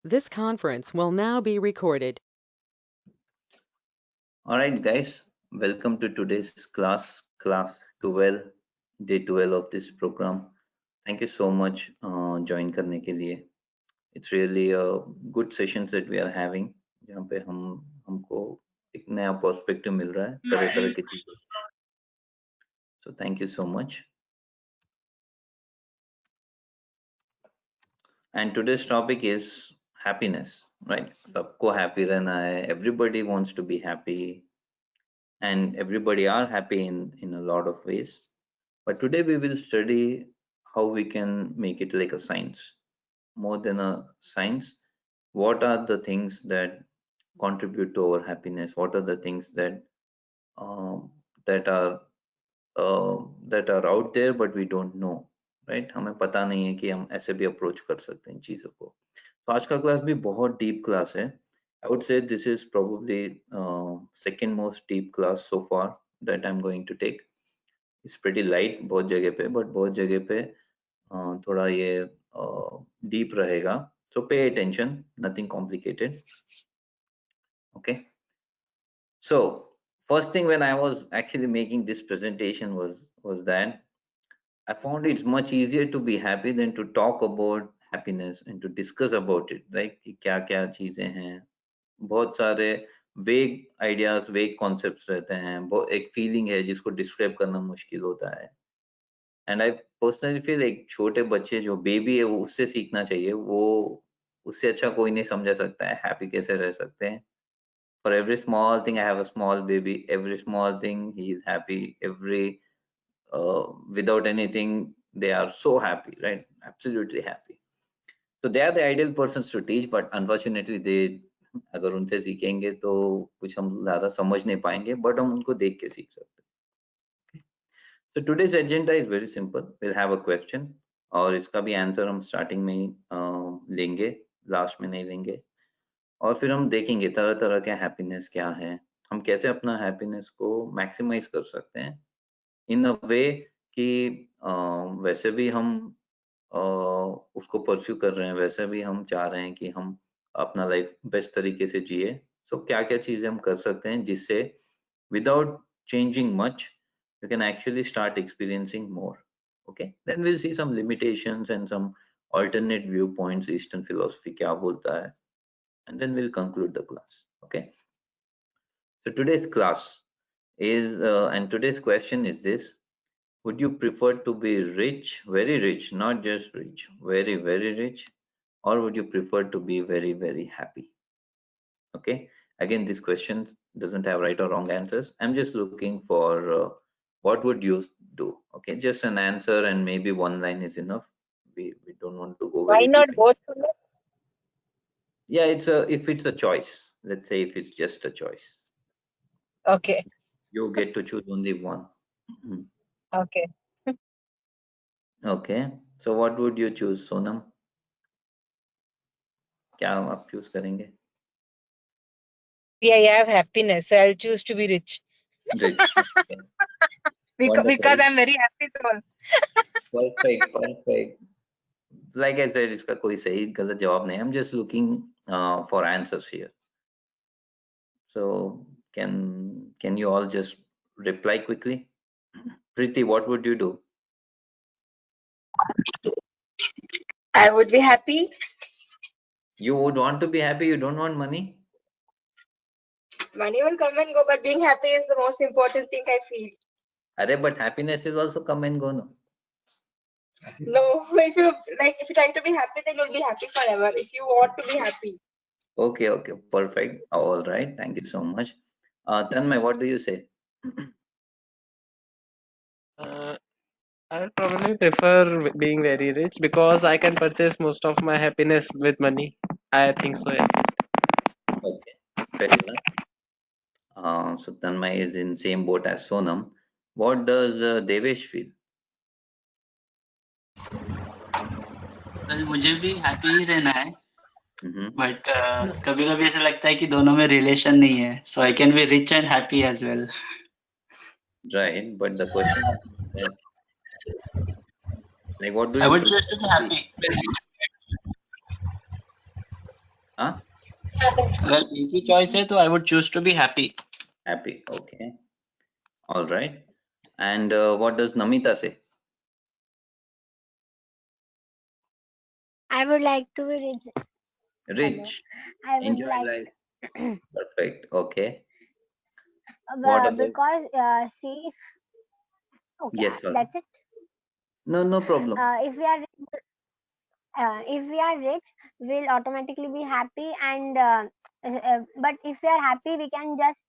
This conference will now be recorded. All right, guys, welcome to today's class 12, day 12 of this program. Thank you so much join करने के लिए. It's really a good sessions that we are having. जहाँ पे हमको एक नया perspective मिल रहा है तरह तरह की चीजों. So thank you so much. And today's topic is happiness, right? सबको happy रहना है. Everybody wants to be happy, and everybody are happy in a lot of ways. But today we will study how we can make it like a science, more than a science. What are the things that contribute to our happiness? What are the things um, that are that are out there but we don't know, right? हमें पता नहीं है कि हम ऐसे भी approach कर सकते हैं चीजों को. तो आज का क्लास भी बहुत डीप क्लास है. I would say this is probably second most deep class so far that I'm going to take. It's pretty light बहुत जगह पे, but बहुत जगह पे थोड़ा ये डीप रहेगा. So pay attention, nothing complicated. Okay. So first thing when I was actually making this presentation was that I found it's much easier to be happy than to talk about happiness and to discuss about it, right? कि क्या क्या चीजें हैं. बहुत सारे वेग ideas वेग concepts रहते हैं. एक फीलिंग है जिसको डिस्क्राइब करना मुश्किल होता है. एंड आई पर्सनली फील एक छोटे बच्चे जो बेबी है वो उससे सीखना चाहिए. वो उससे अच्छा कोई नहीं समझा सकता है हैप्पी कैसे रह सकते हैं. For every small thing I have a small baby. Every small thing he is happy. Every without anything they are so happy, right? Absolutely happy. So they are the ideal persons to teach, but unfortunately they अगर उनसे सीखेंगे तो कुछ हम ज्यादा समझ नहीं पाएंगे, बट हम उनको देख के सीख सकते हैं. So today's agenda is very simple. We'll have a question और इसका भी आंसर हम स्टार्टिंग में ही लेंगे, लास्ट में नहीं लेंगे. और फिर हम देखेंगे तरह तरह के हैप्पीनेस क्या है, हम कैसे अपना हैप्पीनेस को मैक्सिमाइज कर सकते हैं इन अ वे कि वैसे भी हम उसको परस्यू कर रहे हैं, वैसे भी हम चाह रहे हैं कि हम अपना लाइफ बेस्ट तरीके से जिए. सो क्या क्या चीजें हम कर सकते हैं जिससे without changing much you can actually start experiencing more. Okay, then we'll see some limitations and some alternate viewpoints eastern philosophy kya bolta hai, and then we'll conclude the class. Okay, so today's class is and today's question is this: would you prefer to be rich, very rich, not just rich, very very rich, or would you prefer to be very very happy? Okay, again this question doesn't have right or wrong answers. I'm just looking for what would you do. Okay, just an answer and maybe one line is enough. We don't want to go Why very not deep in. both? Yeah, it's a if it's a choice, let's say if it's just a choice, Okay. you get to choose only one. Okay. Okay, so what would you choose, Sonam? क्या आप choose करेंगे? Yeah, I have happiness, so I'll choose to be rich. Rich. Okay. Because I'm very happy. Perfect, perfect. Like I said, इसका कोई सही गलत जवाब नहीं. I'm just looking for answers here. So can you all just reply quickly? Preeti, what would you do? I would be happy. You would want to be happy. You don't want money. Money will come and go, but being happy is the most important thing I feel. Arey, but happiness will also come and go, no? No, if you're trying to be happy, then you'll be happy forever. If you want to be happy. Okay, okay, perfect. All right, thank you so much. Tanmay, what do you say? I would probably prefer being very rich because I can purchase most of my happiness with money. I think so. Yeah. Okay, fair enough. So Tanmay is in same boat as Sonam. What does Devesh feel? well, मुझे भी happy ही रहना है Mm-hmm. But कभी कभी ऐसा लगता है कि दोनों में रिलेशन नहीं है so I can be rich and happy as well Right, but the question is that, like, what do I you would prefer choose to to be be? Happy हाँ अगर एक ही चॉइस है तो I would choose to be happy. happy. Okay, all right. And what does Namita say? I would like to be rich. Hello. Rich, I would enjoy like life. Perfect. Okay. What about? because see if okay Yes, sir. that's it. No problem. If we are rich, we'll automatically be happy and but if we are happy, we can just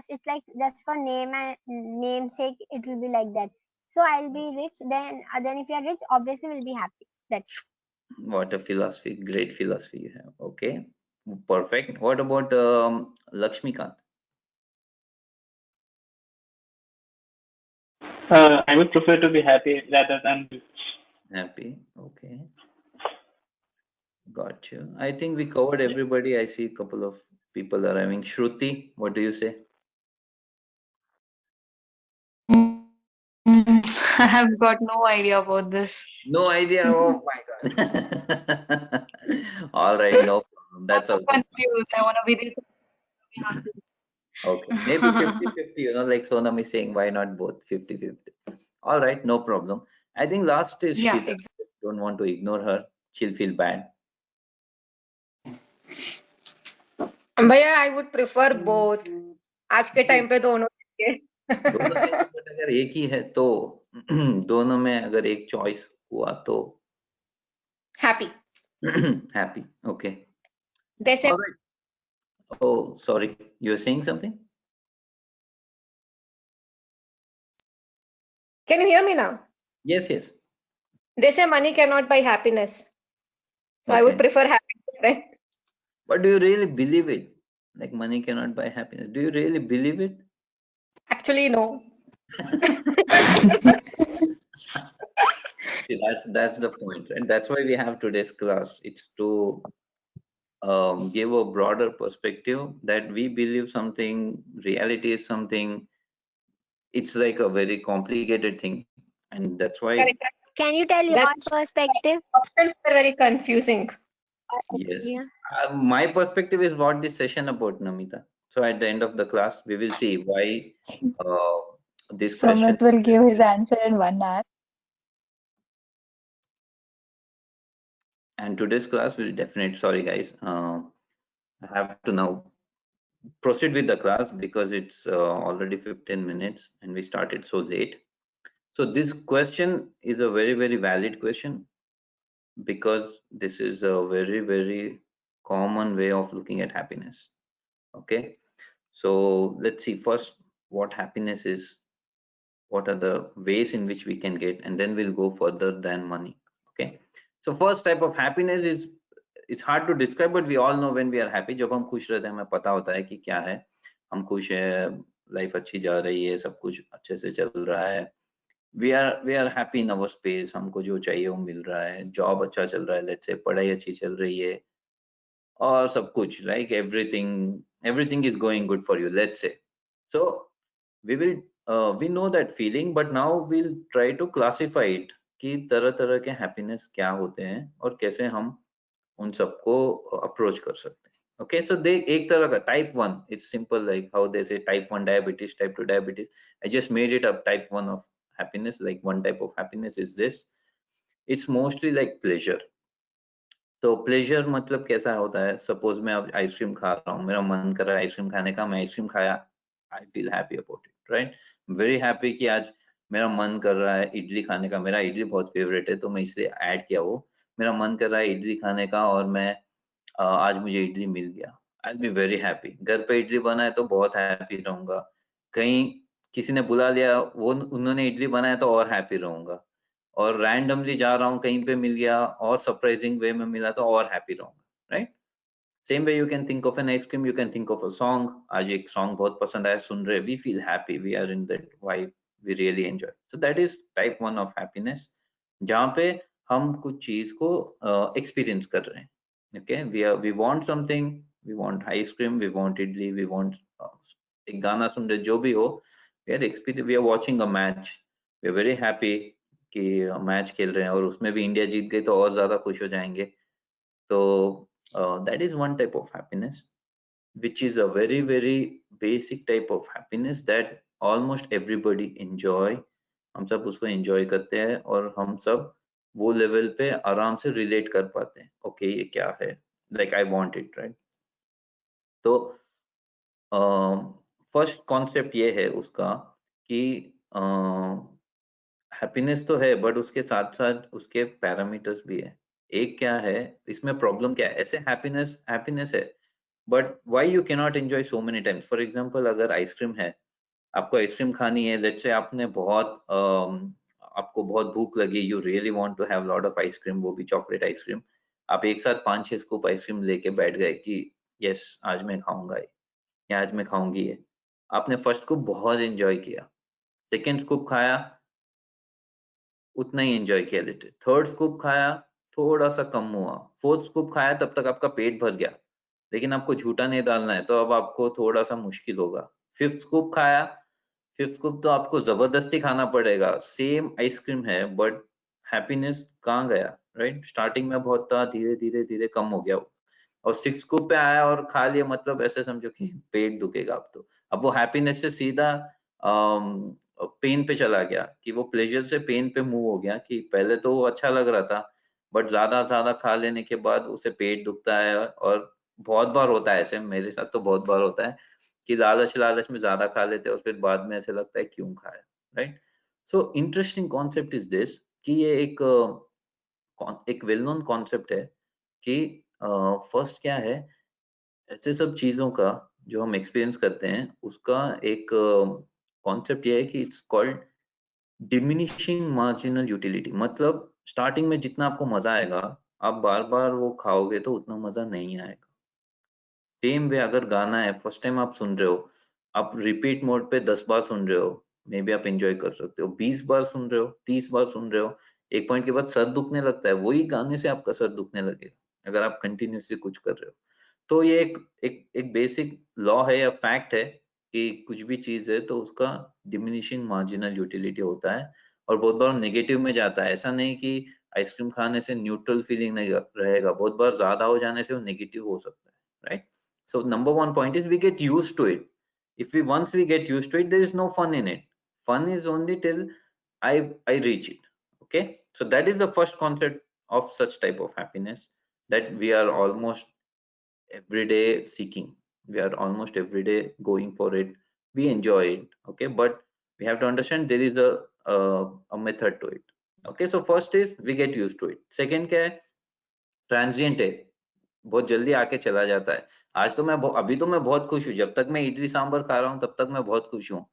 it's like just for namesake, it will be like that. So I'll be rich. Then if you are rich, obviously we'll be happy. That's What a philosophy. Great philosophy you have. Okay. Perfect. What about Lakshmikant? I would prefer to be happy rather than rich. Happy. Okay. Got you. I think we covered everybody. I see a couple of people arriving. Shruti, what do you say? I have got no idea about this. No idea. Oh my God. All right, no problem. I'm That's so also fine. confused. I want to be rich and be Okay. Maybe happy. 50-50, like Sonam is saying, why not both 50-50? All right, no problem. I think last is Yeah, Sheila. exactly. Don't want to ignore her. She'll feel bad. भैया I would prefer both आज के time पे दोनों चाहिए दोनों चाहिए, but अगर एक ही है तो दोनों में अगर एक चॉइस हुआ तो हैप्पी happy. Okay. जैसे All right. Oh, sorry. You're saying something? Can you hear me now Yes, yes. they say money cannot buy happiness so I would Okay. prefer happiness But do you really believe it? Like money cannot buy happiness. Do you really believe it? actually no See, that's the point, and that's why we have today's class. It's to give a broader perspective that we believe something, reality is something. It's like a very complicated thing, and that's why, correct can you tell your that's perspective? options are very confusing yes, Yeah. my perspective is what this session about, Namita. So at the end of the class, we will see why uh, this question. Sumit will give his answer in 1 hour. And today's class will definitely. Sorry, guys. I have to now proceed with the class because it's already 15 minutes and we started so late. So this question is a very, very valid question because this is a very, very common way of looking at happiness. Okay. So let's see first what happiness is, what are the ways in which we can get, and then we'll go further than money. Okay. So first type of happiness is, it's hard to describe, but we all know when we are happy. जब हम खुश रहते हैं हमें पता होता है कि क्या है, हम खुश है, लाइफ अच्छी जा रही है, सब कुछ अच्छे से चल रहा है, we are happy in our space, हमको जो चाहिए वो मिल रहा है, जॉब अच्छा चल रहा है, लेट्स से पढ़ाई अच्छी चल रही है, और सब कुछ, like everything is going good for you, let's say. So we know that feeling, but now we'll try to classify it कि तरह तरह के happiness क्या होते हैं और कैसे हम उन सबको अप्रोच कर सकते हैं. ओके, सो देख एक तरह का type 1, it's simple like how they say type 1 diabetes, type 2 diabetes. I just made it up type 1 of happiness. Like one type of happiness is this, it's mostly like pleasure. तो pleasure मतलब कैसा होता है, suppose मैं अब ice cream खा रहा हूँ, मेरा मन कर रहा है आइसक्रीम खाने का, मैं आइसक्रीम खाया, I feel happy about it, right. Very happy कि आज मेरा मन कर रहा है इडली खाने का, मेरा इडली बहुत फेवरेट है तो मैं इसलिए ऐड किया वो, मेरा मन कर रहा है इडली खाने का और मैं आज मुझे इडली मिल गया, आई बी वेरी हैप्पी. घर पे इडली बना है तो बहुत हैप्पी रहूंगा. कहीं किसी ने बुला लिया, वो उन्होंने इडली बनाया तो और हैप्पी रहूंगा. और रैंडमली जा रहा हूँ कहीं पे मिल गया और सरप्राइजिंग वे में मिला तो और हैप्पी रहूंगा, right. Same way you can think of an ice cream, you can think of a song. आज एक सॉन्ग बहुत पसंद आया, सुन रहे, we feel happy, we are in that vibe, we really enjoy. So that is type 1 of happiness, जहाँ पे हम कुछ चीज को एक्सपीरियंस कर रहे हैं. Okay, we want something, we want ice cream, we want idli, we want एक गाना सुन रहे, जो भी हो, we are watching a match, we are very happy कि मैच खेल रहे हैं और उसमें भी इंडिया जीत गई तो और ज्यादा खुश हो जाएंगे. तो That is one type of happiness, which is a very very basic type of happiness that almost everybody enjoy. हम सब उसको enjoy करते हैं और हम सब वो लेवल पे आराम से relate कर पाते हैं. Okay, ये क्या है? Like I want it, right? तो फर्स्ट कॉन्सेप्ट ये है उसका कि हैप्पीनेस तो है बट उसके साथ साथ उसके पैरामीटर्स भी है. एक क्या है, इसमें प्रॉब्लम क्या है? ऐसे हैप्पीनेस हैप्पीनेस है but why you can not enjoy so many times. For example, अगर आइसक्रीम है, आपको आइसक्रीम खानी है, लेट्स से आपने आपको बहुत भूख लगी, you really want to have lot of ice cream, वो भी चॉकलेट आइसक्रीम. आप एक साथ 5-6 स्कूप आइसक्रीम लेके बैठ गए कि यस आज मैं खाऊंगा ये, या आज मैं खाऊंगी ये. आपने फर्स्ट स्कूप बहुत एंजॉय किया, सेकेंड स्कूप खाया, उतना ही एंजॉय किया लिटिल, थर्ड स्कूप खाया, थोड़ा सा कम हुआ, फोर्थ स्कूप खाया, तब तक आपका पेट भर गया, लेकिन आपको झूठा नहीं डालना है तो अब आपको थोड़ा सा मुश्किल होगा. फिफ्थ स्कूप खाया, फिफ्थ स्कूप तो आपको जबरदस्ती खाना पड़ेगा, सेम आइसक्रीम है बट हैप्पीनेस कहाँ गया, राइट? स्टार्टिंग में बहुत था, धीरे धीरे धीरे कम हो गया वो. और सिक्स स्कूप पे आया और खा लिया, मतलब ऐसे समझो कि पेट दुखेगा अब तो. अब वो हैप्पीनेस से सीधा पेन पे चला गया, कि वो प्लेजर से पेन पे मूव हो गया, कि पहले तो वो अच्छा लग रहा था बट ज्यादा ज्यादा खा लेने के बाद उसे पेट दुखता है. और बहुत बार होता है ऐसे, मेरे साथ तो बहुत बार होता है कि लालच लालच में ज्यादा खा लेते हैं और फिर बाद में ऐसे लगता है क्यों खाया, right? So interesting concept is this, कि ये एक वेल नोन कॉन्सेप्ट है कि फर्स्ट क्या है, ऐसे सब चीजों का जो हम एक्सपीरियंस करते हैं उसका एक कॉन्सेप्ट ये है कि it's called diminishing marginal utility. मतलब स्टार्टिंग में जितना आपको मजा आएगा, आप बार बार वो खाओगे तो उतना मजा नहीं आएगा. सेम वे अगर गाना है, फर्स्ट टाइम आप सुन रहे हो, आप रिपीट मोड पे 10 बार सुन रहे हो, मे बी आप एंजॉय कर सकते हो. 20 बार सुन रहे हो, 30 बार सुन रहे हो, एक पॉइंट के बाद सर दुखने लगता है, वही गाने से आपका सर दुखने लगेगा अगर आप कंटिन्यूसली कुछ कर रहे हो. तो ये एक बेसिक लॉ है या फैक्ट है कि कुछ भी चीज है तो उसका डिमिनिशिंग मार्जिनल यूटिलिटी होता है और बहुत बार नेगेटिव में जाता है. ऐसा नहीं कि आइसक्रीम खाने से न्यूट्रल फीलिंग नहीं रहेगा, बहुत बार ज्यादा हो जाने से वो नेगेटिव हो सकता है, right? So number one point is we get used to it. If we once we get used to it, there is no fun in it. Fun is only till I reach it. Okay, so that is the first concept of such type of happiness, that we are almost every day seeking. We are almost every day going for it. We enjoy it. Okay, but we have to understand there is a method to it. Okay, so first is we get used to it. Second क्या है, transient है, बहुत जल्दी आके चला जाता है. आज तो मैं अभी तो मैं बहुत खुश हूँ, जब तक मैं इडली सांभर खा रहा हूँ तब तक मैं बहुत खुश हूँ.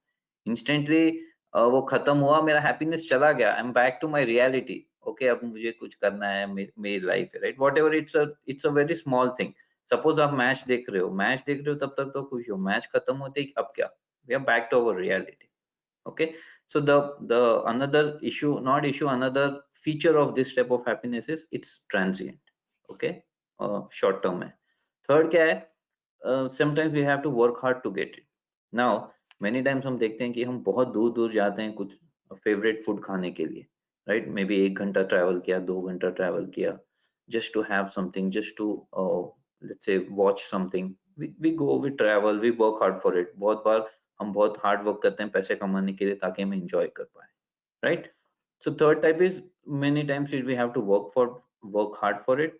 इंस्टेंटली वो खत्म हुआ, मेरा हैप्पीनेस चला गया, I am back to my reality. Okay, अब मुझे कुछ करना है, मेरी लाइफ है, right? Whatever, it's a very small thing. Suppose आप मैच देख रहे हो, तब तक तो खुश हो, मैच खत्म होते ही अब क्या, we are back to our reality. Okay, so the another issue, not issue, another feature of this type of happiness is it's transient. Okay, short term है. Third क्या है, sometimes we have to work hard to get it. Now many times हम देखते हैं कि हम बहुत दूर दूर जाते हैं कुछ favorite food खाने के लिए, right? Maybe 1 घंटा travel किया, 2 घंटा travel किया, just to have something, just to let's say watch something. We go, we travel, we work hard for it. बहुत बार हम बहुत हार्ड वर्क करते हैं पैसे कमाने के लिए ताकि हम एंजॉय कर पाए, right? So third type is many times we have to work hard for it,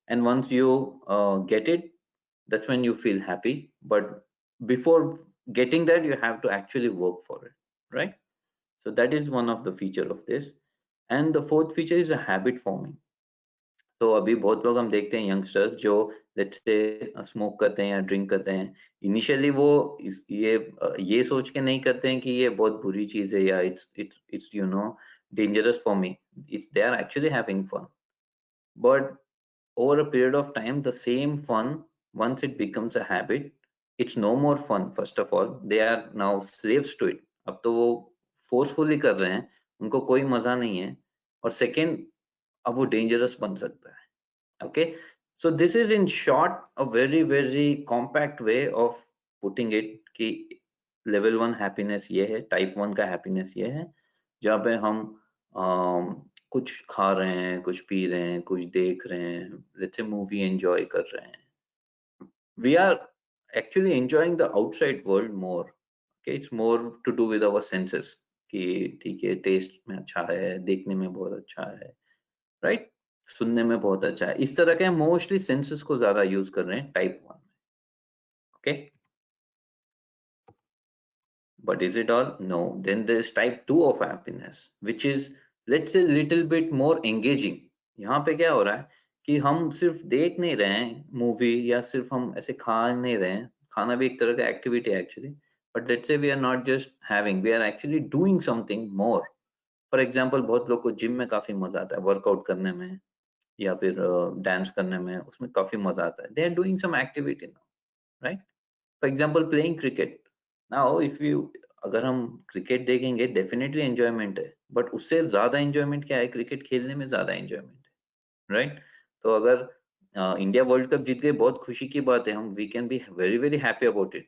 and once you get it, that's when you feel happy, but before getting that you have to actually work for it, right? So that is one of the feature of this. And the fourth feature is a habit forming. तो अभी बहुत लोग हम देखते हैं youngsters जो let's say smoke करते हैं या ड्रिंक करते हैं, इनिशियली वो ये सोच के नहीं करते हैं कि ये बहुत बुरी चीज है या it's you know dangerous for me. It's they are actually having fun, but over a period of time the same fun, once it becomes a habit, it's no more fun. First of all, they are now slaves to it. अब तो वो forcefully कर रहे हैं, उनको कोई मजा नहीं है. और सेकेंड, अब वो डेंजरस बन सकता है. Okay, so this is in short a very very compact way of putting it कि level 1 happiness ये है, type 1 का happiness ये है, जहाँ पे हम कुछ खा रहे हैं, कुछ पी रहे हैं, कुछ देख रहे हैं, लेट्स से मूवी एंजॉय कर रहे हैं, we are actually enjoying the outside world more. Okay, it's more to do with our senses कि ठीक है, टेस्ट में अच्छा है, देखने में बहुत अच्छा है, राइट, सुनने में बहुत अच्छा है, इस तरह के मोस्टली सेंसेस को ज्यादा यूज कर रहे हैं टाइप 1 में. Okay, but is it all? No. Then there's type 2 of happiness, which is, let's say, little bit more engaging. यहाँ पे क्या हो रहा है कि हम सिर्फ देख नहीं रहे हैं मूवी, या सिर्फ हम ऐसे खा नहीं रहे हैं, खाना भी एक तरह का एक्टिविटी है actually, but let's say we are not just having, we are actually doing something more. For example, बहुत लोग को जिम में काफी मजा आता है, वर्कआउट करने में या फिर डांस करने में, उसमें काफी मजा आता है, they are doing some activity now, right. For example playing cricket now, if you, अगर हम क्रिकेट देखेंगे डेफिनेटली एंजॉयमेंट है, बट उससे ज्यादा एंजॉयमेंट क्या है, क्रिकेट खेलने में ज्यादा एंजॉयमेंट है, राइट. तो अगर इंडिया वर्ल्ड कप जीत गई, बहुत खुशी की बात है, हम we can be very very happy about it,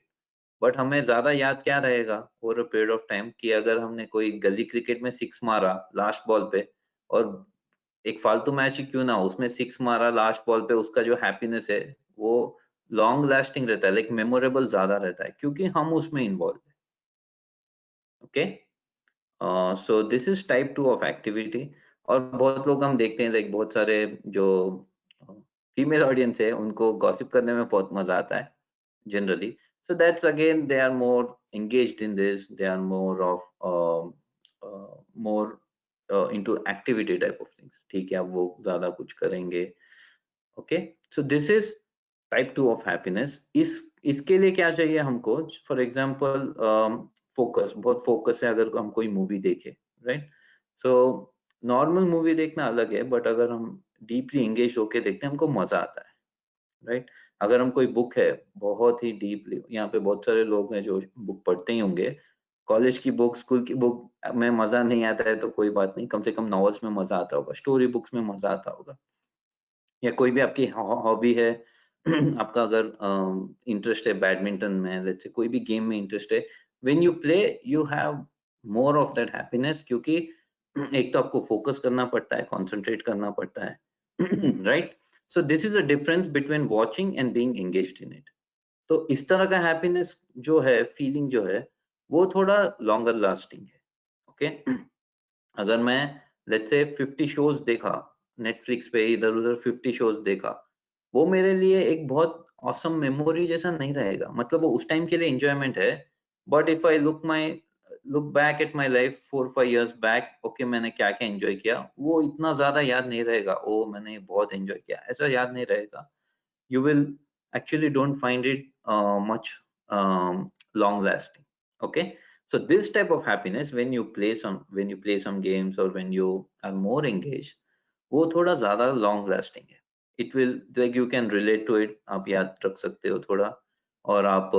but हमें ज्यादा याद क्या रहेगा over a period of time, कि अगर हमने कोई गली क्रिकेट में सिक्स मारा लास्ट बॉल पे, और एक फालतू मैच ही क्यों ना हो, उसमें सिक्स मारा लास्ट बॉल पे, उसका जो हैप्पीनेस है वो लॉन्ग लास्टिंग रहता है, लाइक मेमोरेबल ज्यादा रहता है, क्योंकि हम उसमें इन्वॉल्व है. Okay, so this is type 2 of activity. और बहुत लोग हम देखते हैं, लाइक बहुत सारे जो फीमेल ऑडियंस है, उनको गॉसिप करने में बहुत मजा आता है generally. So that's again, they are more engaged in this, they are more of more into activity type of things. ठीक है, अब वो ज्यादा कुछ करेंगे. Okay, so this is type 2 of happiness. इसके लिए क्या चाहिए हमको, फॉर एग्जाम्पल फोकस, बहुत फोकस है अगर हम कोई मूवी देखे, राइट. सो नॉर्मल मूवी देखना अलग है, बट अगर हम डीपली एंगेज होके देखते हैं, हमको मजा आता है, राइट. अगर हम कोई बुक है बहुत ही डीपली, यहाँ पे बहुत सारे लोग हैं जो बुक पढ़ते ही होंगे, कॉलेज की बुक, स्कूल की बुक में मजा नहीं आता है तो कोई बात नहीं, कम से कम नॉवेल्स में मजा आता होगा, स्टोरी बुक्स में मजा आता होगा, या कोई भी आपकी हॉबी है, आपका अगर इंटरेस्ट है बैडमिंटन में, लेट्स से कोई भी गेम में इंटरेस्ट है, when you play you have more of that happiness, क्योंकि एक तो आपको फोकस करना पड़ता है, कंसंट्रेट करना पड़ता है, right. So this is a difference between watching and being engaged in it. तो इस तरह का हैप्पीनेस जो है, फीलिंग जो है, वो थोड़ा लॉन्गर लास्टिंग है. ओके, अगर मैं लेट्स से 50 शोज देखा नेटफ्लिक्स पे, इधर उधर 50 शोज देखा, वो मेरे लिए एक बहुत ऑसम मेमोरी जैसा नहीं रहेगा, मतलब वो उस टाइम के लिए एंजॉयमेंट है, but if I look back at my life 4-5 years back, okay, मैंने क्या क्या एंजॉय किया, वो इतना ज्यादा याद नहीं रहेगा, ओ मैंने बहुत एंजॉय किया, ऐसा याद नहीं रहेगा. You will actually don't find it much long lasting. Okay, so this type of happiness, when you play some games, or when you are more engaged, वो थोड़ा ज्यादा long lasting है. It will, like, you can relate to it, आप याद रख सकते हो थोड़ा, और आप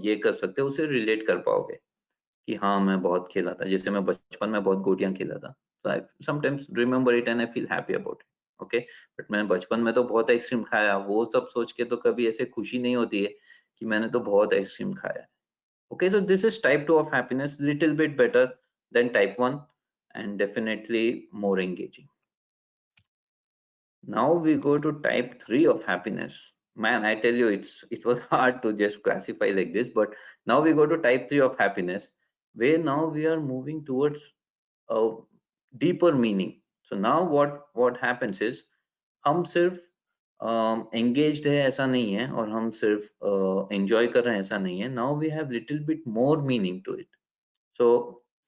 ये कर सकते हो, उसे रिलेट कर पाओगे कि हाँ मैं बहुत खेला था, जैसे मैं बचपन में बहुत गोटियां खेला था, so I sometimes remember it and I feel happy about it. Okay, but मैंने बचपन में तो बहुत आइसक्रीम खाया, वो सब सोच के तो कभी ऐसे खुशी नहीं होती है कि मैंने तो बहुत आइसक्रीम खाया. Okay, so this is type 2 of happiness, little bit better than type 1 and definitely more engaging. Now we go to type 3 of happiness. Man, I tell you, it was hard to just classify like this, but now we go to type 3 of happiness, where now we are moving towards a deeper meaning. So now what happens is, हम सिर्फ engaged है ऐसा नहीं है, और हम सिर्फ enjoy कर रहे हैं ऐसा नहीं है. Now we have little bit more meaning to it. So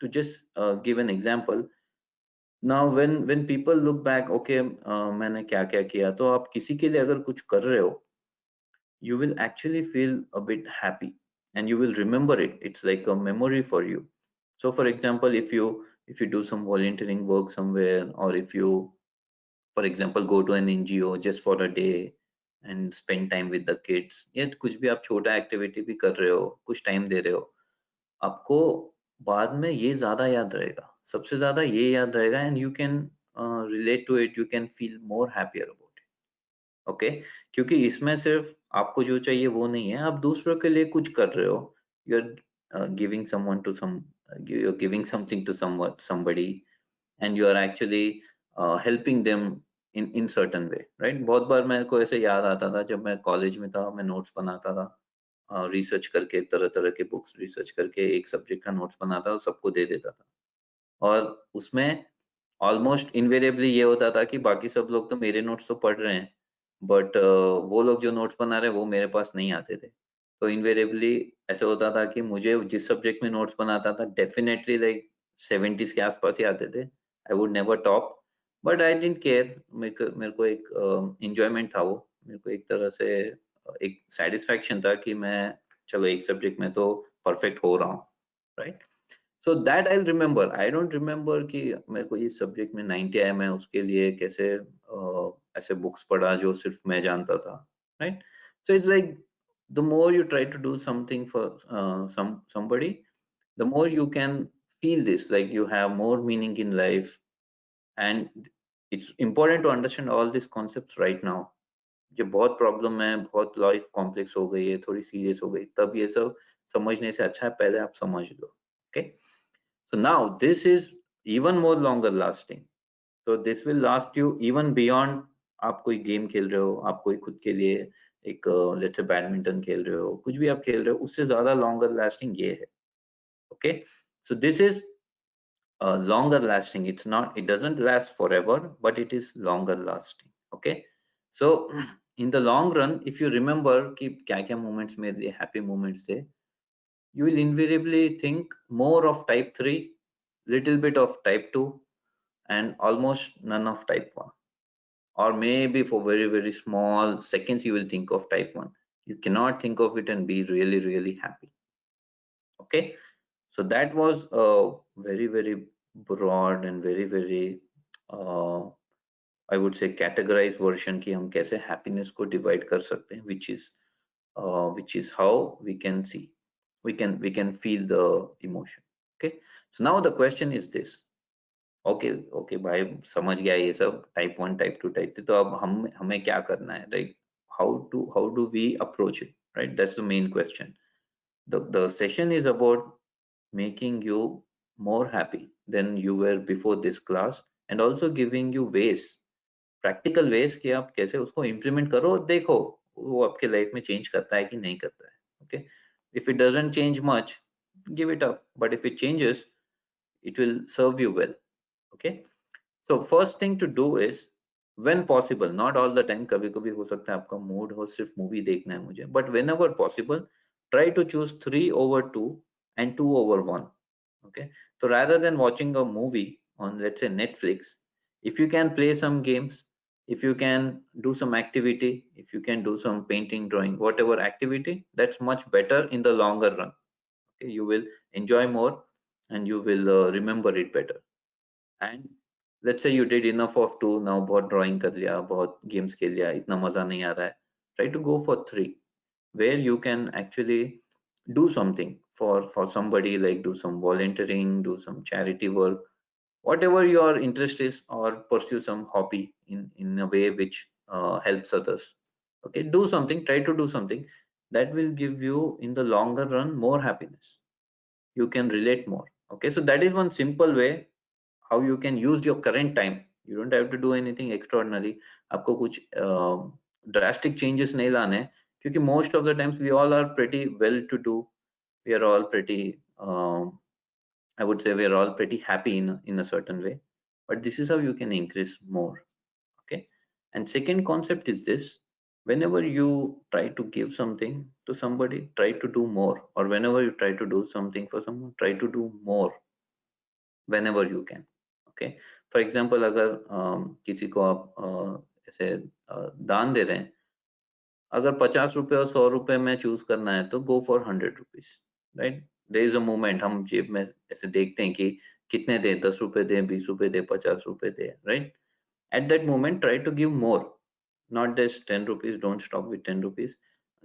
to just give an example, now when people look back, okay मैंने क्या क्या किया, तो आप किसी के लिए अगर कुछ कर रहे हो, you will actually feel a bit happy and you will remember it. It's like a memory for you. So for example, if you do some volunteering work somewhere, or if you, for example, go to an NGO just for a day and spend time with the kids, या कुछ भी आप छोटा activity भी कर रहे हो, कुछ टाइम दे रहे हो, आपको बाद में ये ज्यादा याद रहेगा, सबसे ज्यादा ये याद रहेगा, and you can relate to it, you can feel more happier about it. Okay, क्योंकि इसमें सिर्फ आपको जो चाहिए वो नहीं है, आप दूसरों के लिए कुछ कर रहे हो, you are giving someone to some, you are giving something to someone, somebody, and you are actually helping them in certain way, right? बहुत बार मेरे को ऐसे याद आता था जब मैं कॉलेज में था, मैं नोट्स बनाता था, रिसर्च करके तरह तरह के बुक्स रिसर्च करके एक सब्जेक्ट का नोट्स बनाता और सबको दे देता था, और उसमें ऑलमोस्ट इनवेरिएबली ये होता था कि बाकी सब लोग तो मेरे नोट्स तो पढ़ रहे हैं, बट वो लोग जो नोट्स बना रहे हैं वो मेरे पास नहीं आते थे। तो इनवेरिएबली ऐसा होता था कि मुझे जिस सब्जेक्ट में नोट्स बनाता था डेफिनेटली लाइक 70s के आसपास ही आते थे। I would never top, but I didn't care. मेरे को एक एंजॉयमेंट था वो, मेरे को एक तरह से एक सेटिस्फैक्शन था कि मैं चलो एक सब्जेक्ट में तो परफेक्ट हो रहा हूँ, right? So that I remember. I don't remember कि मेरे को इस सब्जेक्ट में 90 आया, मैं उसके लिए कैसे ऐसे बुक्स पढ़ा जो सिर्फ मैं जानता था, right? So it's like the more you try to do something for somebody, the more you can feel this like you have more meaning in life. And it's important to understand all these concepts right now. जब बहुत problem है, बहुत life complex हो गई है, थोड़ी serious हो गई, तब ये सब समझने से अच्छा है पहले आप समझ लो, okay? So now this is even more longer lasting. So this will last you even beyond आप कोई गेम खेल रहे हो, आप कोई खुद के लिए एक लेट्स से बैडमिंटन खेल रहे हो, कुछ भी आप खेल रहे हो, उससे ज्यादा लॉन्गर लास्टिंग ये है, okay? So this is longer lasting. It's not, it doesn't last forever, but it is longer lasting, okay? So in the long run, if you remember कि क्या क्या moments मेरे लिए happy moments थे, you will invariably think more of type 3, little bit of type 2, and almost none of type 1, or maybe for very very small seconds you will think of type 1. You cannot think of it and be really really happy, okay? So that was a very very broad and very very uh, I would say categorized version कि हम कैसे happiness को divide कर सकते हैं, which is how we can see, we can feel the emotion, okay? So now the question is this. Okay okay भाई, समझ गया ये सब टाइप 1 टाइप 2 टाइप 3, तो अब हमें क्या करना है, right? How do we approach it, right? That's the main question. The session is about making you more happy than you were before this class, and also giving you ways, practical ways कि आप कैसे उसको implement करो, देखो वो आपके life में change करता है कि नहीं करता है, okay? If it doesn't change much, give it up, but if it changes, it will serve you well, okay? So first thing to do is, when possible, not all the time, कभी कभी हो सकता है आपका mood हो सिर्फ movie देखना है मुझे, but whenever possible, try to choose 3/2 and 2/1, okay? So rather than watching a movie on, let's say, Netflix, if you can play some games, if you can do some activity, if you can do some painting, drawing, whatever activity, that's much better in the longer run, okay? You will enjoy more and you will remember it better. And let's say you did enough of 2, now बहुत drawing कर लिया, बहुत games खेल लिया, इतना मजा नहीं आ रहा है, try to go for 3, where you can actually do something for somebody, like do some volunteering, do some charity work, whatever your interest is, or pursue some hobby in a way which helps others, okay? Do something, try to do something that will give you in the longer run more happiness. You can relate more, okay? So that is one simple way how you can use your current time. You don't have to do anything extraordinary. आपको कुछ drastic changes नहीं लाने हैं, क्योंकि most of the times we all are pretty well to do. We are all pretty I would say we are all pretty happy in a certain way, but this is how you can increase more, okay? And second concept is this: whenever you try to give something to somebody, try to do more, or whenever you try to do something for someone, try to do more whenever you can, okay? For example, अगर किसी को आप ऐसे दान दे रहे हैं, अगर 50 रुपए और 100 रुपए में चूज करना है तो go for 100 rupees, right? There is a moment, हम जेब में ऐसे देखते हैं कि कितने दे, 10 रुपए दे, 20 रुपए दे, 50 रुपए दे, right? At that moment try to give more, not just 10 rupees, don't stop with 10 rupees.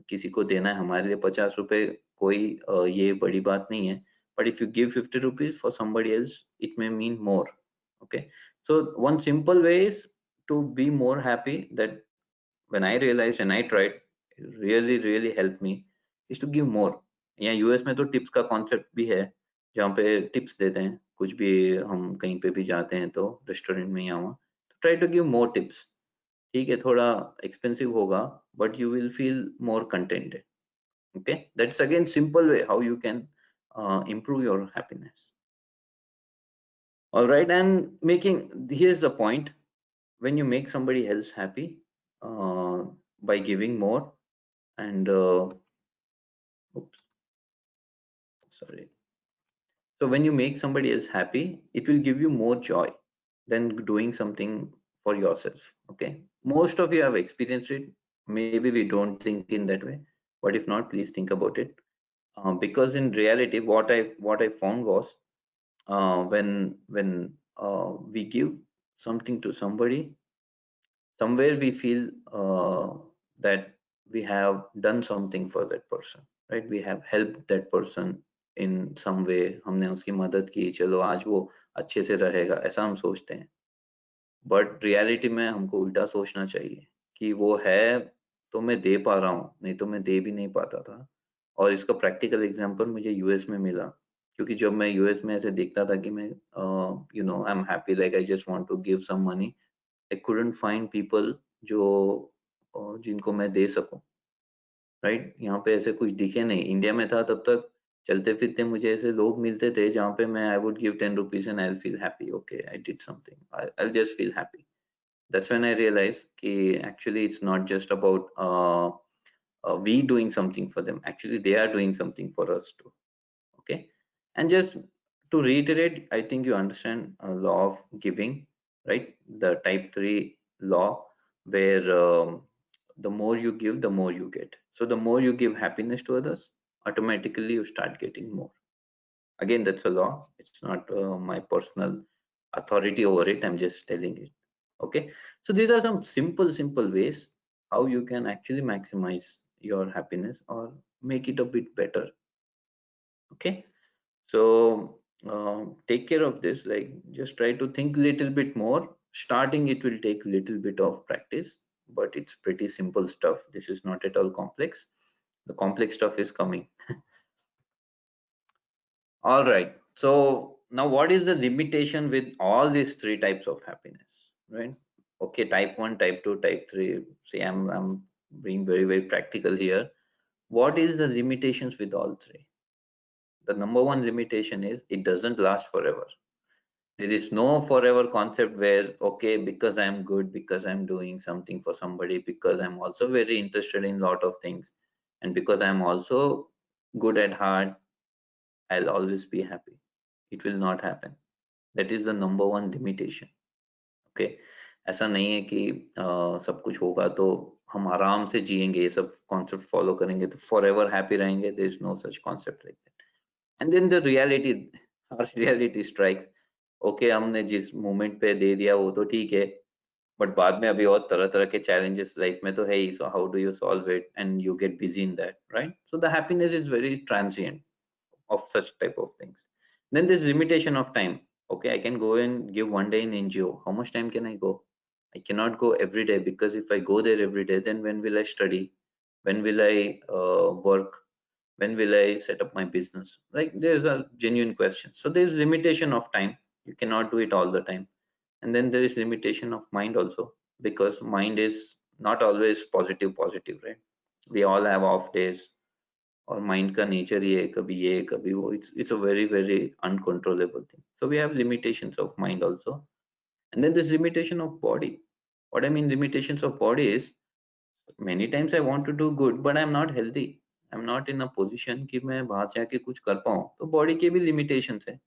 किसी को देना है हमारे लिए 50 रुपए, कोई ये बड़ी बात नहीं है, but if you give 50 rupees for somebody else, it may mean more, okay? So one simple way is to be more happy, that when I realized and I tried, it really really helped me, is to give more. यहाँ US में तो tips का concept भी है, जहाँ पे tips देते हैं, कुछ भी हम कहीं पे भी जाते हैं तो रेस्टोरेंट में या वहाँ, तो try to give more tips. ठीक है, थोड़ा एक्सपेंसिव होगा but you will feel more contented. Okay, that's again simple way how you can improve your happiness. All right, and here's the point: when you make somebody else happy uh, by giving more, and oops, sorry. So when you make somebody else happy, it will give you more joy than doing something for yourself. Okay, most of you have experienced it. Maybe we don't think in that way, but if not, please think about it. Because in reality, what I found was when we give something to somebody, somewhere we feel that we have done something for that person, right? We have helped that person in some way, हमने उसकी मदद की, चलो आज वो अच्छे से रहेगा, ऐसा हम सोचते हैं। बट रियलिटी में हमको उल्टा सोचना चाहिए कि वो है तो मैं दे पा रहा हूँ, नहीं तो मैं दे भी नहीं पाता था। और इसका प्रैक्टिकल एग्जांपल मुझे यूएस में मिला, क्योंकि जब मैं यूएस में ऐसे देखता था कि मैं I am happy, like I just want to give some money, I couldn't find people जो जिनको मैं दे सकूं, राइट? यहाँ पे ऐसे कुछ दिखे नहीं। इंडिया में था तब तक चलते फिरते मुझे ऐसे लोग मिलते थे जहाँ पे मैं I would give 10 rupees and I will feel happy, okay I did something, I will just feel happy. That's when I realized कि actually it's not just about we doing something for them. Actually, they are doing something for us too. Okay, and just to reiterate, I think you understand law of giving, right? The type 3 law, where the more you give, the more you get. So the more you give happiness to others, automatically you start getting more. Again, that's a law. It's not my personal authority over it. I'm just telling it. Okay, so these are some simple ways how you can actually maximize your happiness or make it a bit better. Okay, so take care of this, like just try to think little bit more. Starting, it will take little bit of practice, but it's pretty simple stuff. This is not at all complex. The complex stuff is coming. All right, so now what is the limitation with all these three types of happiness, right? Okay, type 1, type 2, type 3. See, I'm being very practical here. What is the limitations with all three? The number one limitation is it doesn't last forever. There is no forever concept where, okay, because I'm good, because I'm doing something for somebody, because I'm also very interested in lot of things, and because I'm also good at heart, I'll always be happy. It will not happen. That is the number one limitation. Okay, ऐसा नहीं है कि सब कुछ होगा तो हम आराम से जिएंगे, ये सब कॉन्सेप्ट फॉलो करेंगे तो फॉर एवर हैप्पी रहेंगे। There is no such concept like that. And then the reality, reality strikes. Okay, हमने जिस मोमेंट पे दे दिया वो तो ठीक है, बट बाद में अभी और तरह तरह के चैलेंजेस लाइफ में तो है ही। So how do you solve it and you get busy in that, right? So the happiness is very transient of such type of things. Then there's limitation of time. Okay, I can go and give one day in NGO. How much time can I go? I cannot go every day, because if I go there every day, then when will I study? When will I work? When will I set up my business? Like, there's a genuine question. So there's limitation of time. You cannot do it all the time. And then there is limitation of mind also, because mind is not always positive, right? We all have off days, और mind का nature ही है, कभी ये कभी वो, it's a very uncontrollable thing. So we have limitations of mind also. And then this limitation of body. What I mean limitations of body is, many times I want to do good but I'm not healthy. I'm not in a position कि मैं बाहर जाके कुछ कर पाऊँ, तो body के भी limitations है।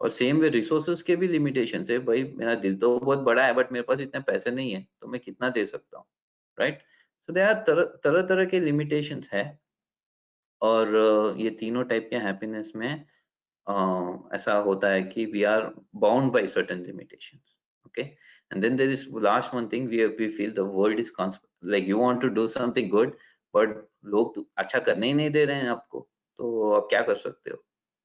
और सेम वे रिसोर्सेज के भी limitations है। भाई, मेरा दिल तो बहुत बड़ा है बट मेरे पास इतने पैसे नहीं है, तो मैं कितना दे सकता हूँ, राइट? सो दे आर तरह तरह के limitations है। और ये तीनों टाइप के हैप्पीनेस में ऐसा होता है कि we are bound by certain limitations. Okay, and then there is last one thing, we feel the world is like you want to do something good, but लोग तो अच्छा करने ही नहीं दे रहे हैं आपको, तो आप क्या कर सकते हो?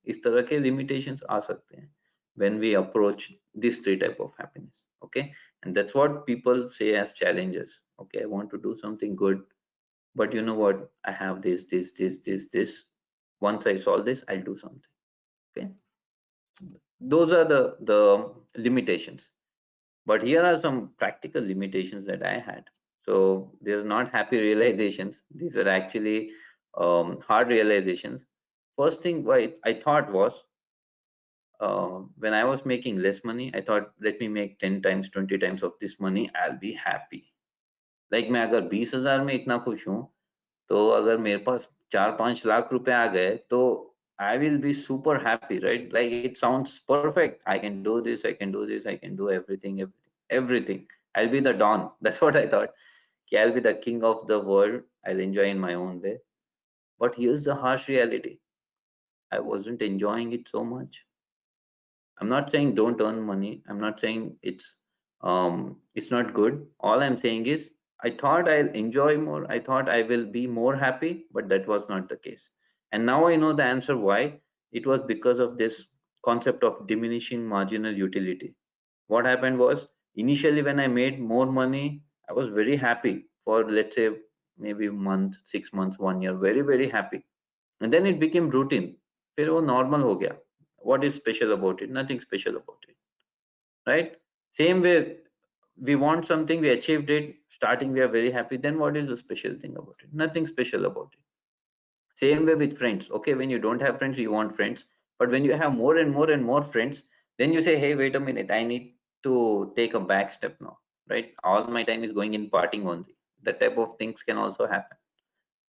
इस तरह के लिमिटेशंस आ सकते हैं when we approach this three type of happiness. Okay, and that's what people say as challenges. Okay, I want to do something good, but you know what, I have this. Once I solve this, I'll do something. Okay, Those are the limitations. But here are some practical limitations that I had. So there's not happy realizations. These are actually hard realizations. First thing what I thought was, when I was making less money, I thought, let me make 10 times, 20 times of this money, I'll be happy. Like मैं अगर 20,000 में इतना खुश हूँ, तो अगर मेरे पास 4-5 लाख रुपए आ गए, तो I will be super happy, right? Like it sounds perfect. I can do this, I can do this, I can do everything, everything. I'll be the Don. That's what I thought. Okay, I'll be the king of the world. I'll enjoy in my own way. But here's the harsh reality. I wasn't enjoying it so much. I'm not saying don't earn money. I'm not saying it's not good. All I'm saying is I thought I'll enjoy more. I thought I will be more happy, but that was not the case. And now I know the answer why. It was because of this concept of diminishing marginal utility. What happened was, initially when I made more money, I was very happy for, let's say, maybe a month, 6 months, 1 year, very, very happy. And then it became routine. फिर वो normal हो गया. What is special about it? Nothing special about it, right? Same way, we want something, we achieved it, starting we are very happy, then what is the special thing about it? Nothing special about it. Same way with friends. Okay, when you don't have friends, you want friends, but when you have more and more and more friends, then you say, hey, wait a minute, I need to take a back step now, right? All my time is going in partying only. That type of things can also happen,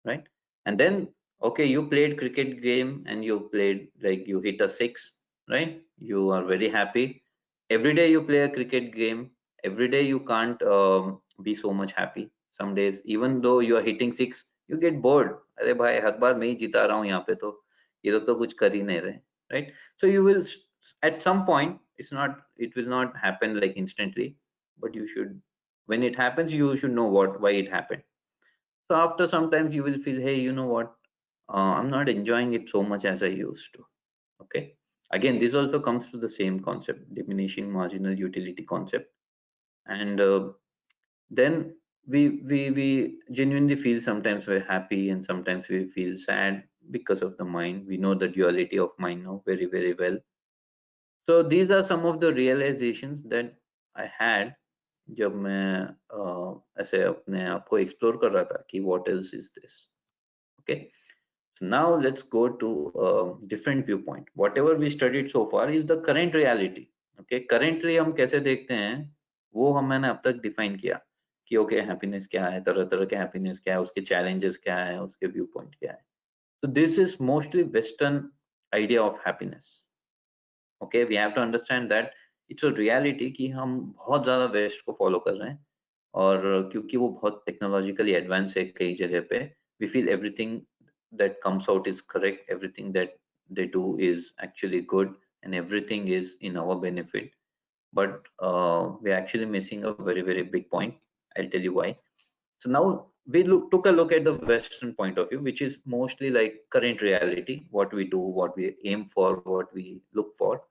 right? And then, okay, you played cricket game and you played, like, you hit a six, right? You are very happy. Every day you play a cricket game, every day you can't be so much happy. Some days, even though you are hitting six, you get bored. अरे भाई, हर बार मैं ही जीता रहा हूँ यहाँ पे, तो ये लोग तो कुछ कर ही नहीं रहे, right? So you will, at some point, it will not happen like instantly, but you should, when it happens, you should know why it happened. So after sometimes you will feel, hey, you know what? I'm not enjoying it so much as I used to. Okay. Again, this also comes to the same concept, diminishing marginal utility concept. And then we genuinely feel, sometimes we're happy and sometimes we feel sad because of the mind. We know the duality of mind now very, very well. So these are some of the realizations that I had जब मैं ऐसे अपने आप को explore कर रहा था कि what else is this. Okay, so now let's go to a different viewpoint. Whatever we studied so far is the current reality. Okay, currently हम कैसे देखते हैं, वो मैंने अब तक define किया कि okay, happiness क्या है, तरह तरह के happiness क्या है, उसके challenges क्या है, उसके viewpoint क्या है. So this is mostly Western idea of happiness. Okay, we have to understand that it's a reality कि हम बहुत ज़्यादा वेस्ट को फॉलो कर रहे हैं, और क्योंकि वो बहुत टेक्नोलॉजिकली एडवांस है कई जगह पे, we feel everything that comes out is correct, everything that they do is actually good, and everything is in our benefit. But we're actually missing a very, very big point. I'll tell you why. So now we took a look at the Western point of view, which is mostly like current reality, what we do, what we aim for, what we look for.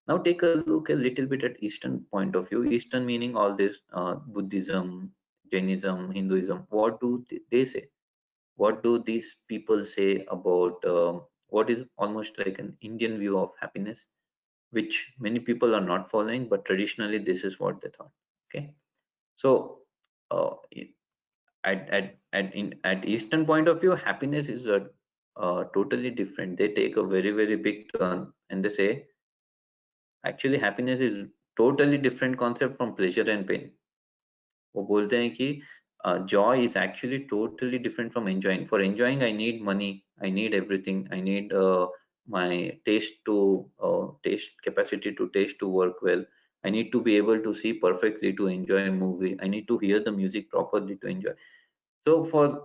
Now take a look a little bit at Eastern point of view. Eastern meaning all this Buddhism, Jainism, Hinduism. What do they say? What do these people say about what is almost like an Indian view of happiness, which many people are not following, but traditionally this is what they thought. Okay, so uh, at Eastern point of view, happiness is a totally different. They take a very, very big turn and they say actually happiness is totally different concept from pleasure and pain. वो बोलते हैं कि joy is actually totally different from enjoying. For enjoying, I need money, I need everything, I need my taste capacity to taste to work well. I need to be able to see perfectly to enjoy a movie. I need to hear the music properly to enjoy. So for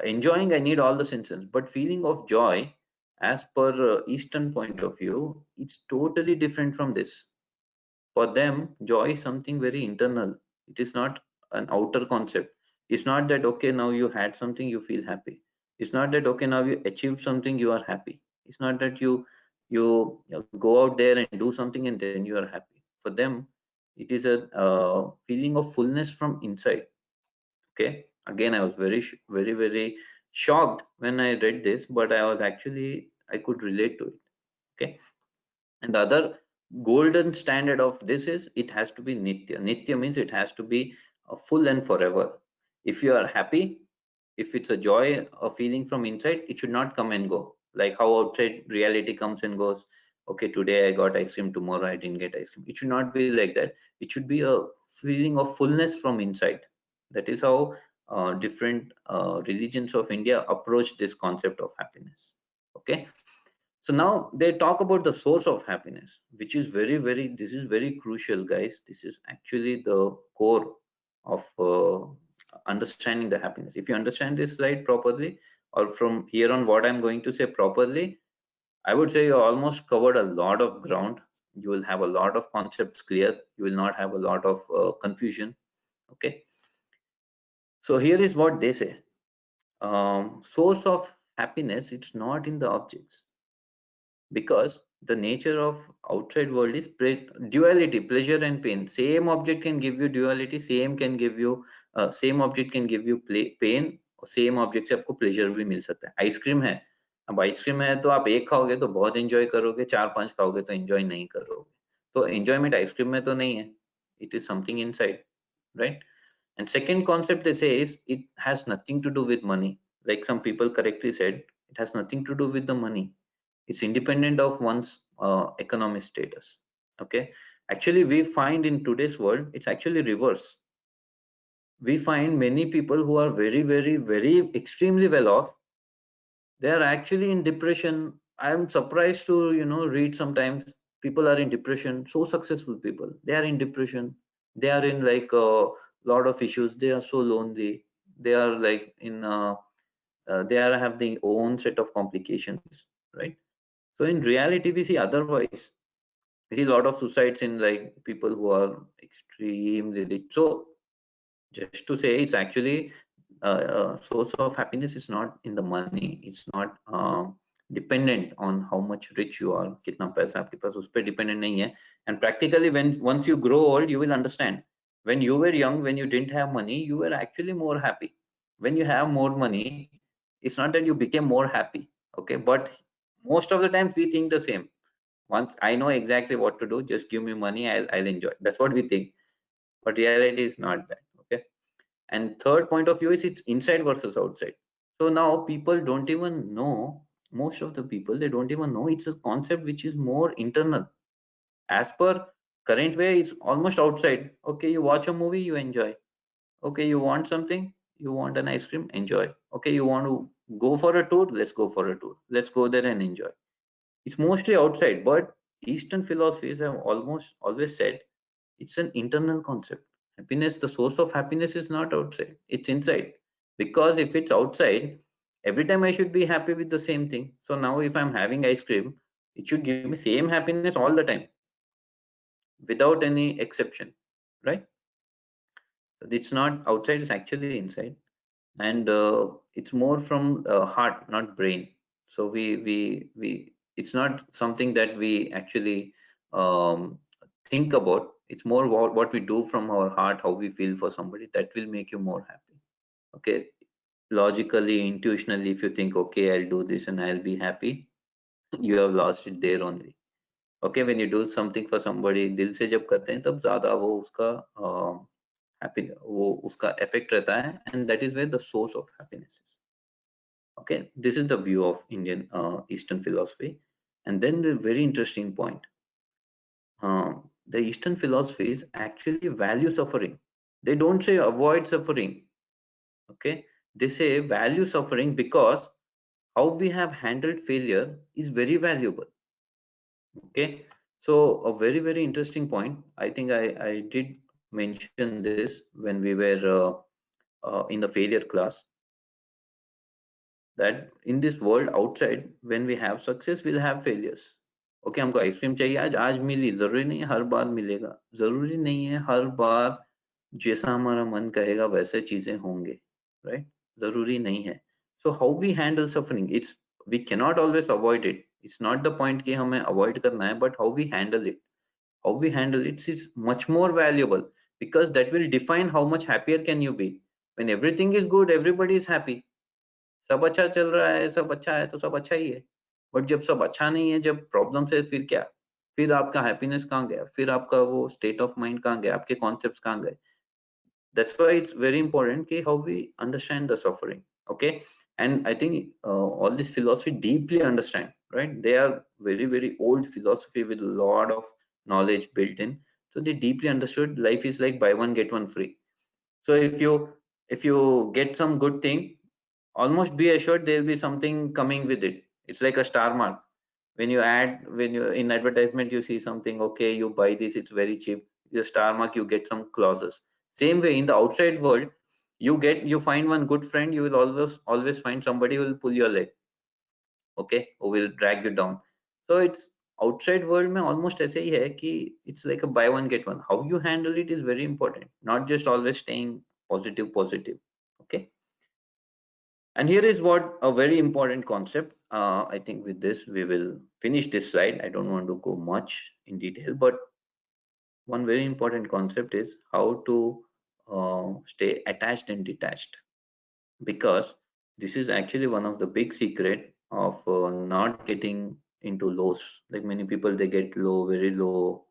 enjoying, I need all the senses. But feeling of joy, as per Eastern point of view, it's totally different from this. For them, joy is something very internal. It is not an outer concept. It's not that okay, now you had something, you feel happy. It's not that okay, now you achieved something, you are happy. It's not that you go out there and do something and then you are happy. For them, it is a feeling of fullness from inside. Okay, again, I was very, very shocked when I read this, but I was actually, I could relate to it. Okay, And the other golden standard of this is it has to be nitya. Nitya means it has to be full and forever. If you are happy, if it's a joy, a feeling from inside, it should not come and go. Like how outside reality comes and goes. Okay, today I got ice cream, tomorrow I didn't get ice cream. It should not be like that. It should be a feeling of fullness from inside. That is how different religions of India approach this concept of happiness. Okay, so now they talk about the source of happiness, which is this is very crucial, guys. This is actually the core of understanding the happiness. If you understand this slide properly, or from here on what I'm going to say properly, I would say you almost covered a lot of ground. You will have a lot of concepts clear. You will not have a lot of confusion. Okay. So here is what they say. Source of happiness, it's not in the objects, because the nature of outside world is duality, pleasure and pain. Same object can give you duality, same object can give you pain, और same object से आपको pleasure भी मिल सकता है. Ice cream है, अब ice cream है तो आप एक खाओगे तो बहुत एंजॉय करोगे, 4-5 खाओगे तो एंजॉय नहीं करोगे. तो एंजॉयमेंट आइसक्रीम में तो नहीं है, it is something inside, right? And second concept they say is it has nothing to do with money. Like some people correctly said, it has nothing to do with the money. It's independent of one's economic status. Okay, actually we find in today's world it's actually reverse. We find many people who are very extremely well off, they are actually in depression. I am surprised to read sometimes people are in depression. So successful people, they are in depression. They are in like a lot of issues. They are so lonely. They are like in they are have their own set of complications, right? So in reality we see otherwise. We see a lot of suicides in like people who are extremely rich. So just to say, it's actually source of happiness is not in the money. It's not dependent on how much rich you are, कितना पैसा आपके पास, उस पर dependent नहीं है. And practically when once you grow old, you will understand. When you were young, when you didn't have money, you were actually more happy. When you have more money, it's not that you became more happy. Okay, but most of the times we think the same. Once I know exactly what to do, just give me money, I'll enjoy. That's what we think, but reality is not that. Okay. And third point of view is it's inside versus outside. So now people don't even know, most of the people, they don't even know it's a concept which is more internal. As per current way, it's almost outside. Okay, you watch a movie, you enjoy. Okay, you want something, you want an ice cream, enjoy. Okay, you want to go for a tour, let's go for a tour, let's go there and enjoy. It's mostly outside, but Eastern philosophies have almost always said it's an internal concept. Happiness, the source of happiness is not outside, it's inside. Because if it's outside, every time I should be happy with the same thing. So now if I'm having ice cream, it should give me same happiness all the time without any exception, right? So it's not outside, it's actually inside. And it's more from heart, not brain. So we it's not something that we actually think about. It's more what we do from our heart, how we feel for somebody, that will make you more happy. Okay, logically, intuitionally, if you think, okay, I'll do this and I'll be happy, you have lost it there only. Okay, when you do something for somebody, दिल से जब करते हैं तब ज्यादा वो उसका happy वो उसका effect रहता है, and that is where the source of happiness is. Okay, this is the view of Indian Eastern philosophy. And then the very interesting point, the Eastern philosophies actually value suffering. They don't say avoid suffering. Okay, they say value suffering because how we have handled failure is very valuable. Okay, so a very interesting point. I think I did mention this when we were in the failure class, that in this world outside, when we have success, we'll have failures. Okay, हमको ice cream चाहिए, आज आज मिली, जरूरी नहीं है हर बार मिलेगा, जरूरी नहीं है हर बार जैसा हमारा मन कहेगा वैसे चीजें होंगे, right? जरूरी नहीं है. So how we handle suffering, it's we cannot always avoid it. It's not the point कि हमें avoid करना है, but how we handle it, is much more valuable, because that will define how much happier can you be. When everything is good, everybody is happy, सब अच्छा चल रहा है, सब अच्छा है तो सब अच्छा ही है. बट जब सब अच्छा नहीं है, जब प्रॉब्लम है, फिर क्या? फिर आपका हैप्पीनेस कहाँ गया, फिर आपका वो स्टेट ऑफ माइंड कहाँ गया, आपके कॉन्सेप्ट्स कहाँ गए. That's why it's very important ki how we understand the suffering. Okay, and I think all this philosophy deeply understand, right? They are very very old philosophy with a lot of knowledge built in, so they deeply understood life is like buy one get one free. So if you get some good thing, almost be assured there will be something coming with it. It's like a star mark. When you in advertisement you see something, okay, you buy this, it's very cheap, the star mark, you get some clauses. Same way in the outside world, you find one good friend, you will always find somebody who will pull your leg, okay, who will drag you down. So it's outside world में almost ऐसे ही है कि it's like a buy one get one. How you handle it is very important, not just always staying positive. Okay, and here is what a very important concept. I think with this we will finish this slide. I don't want to go much in detail, but one very important concept is how to stay attached and detached, because this is actually one of the big secret of not getting into lows. Like many people, they get low, very low,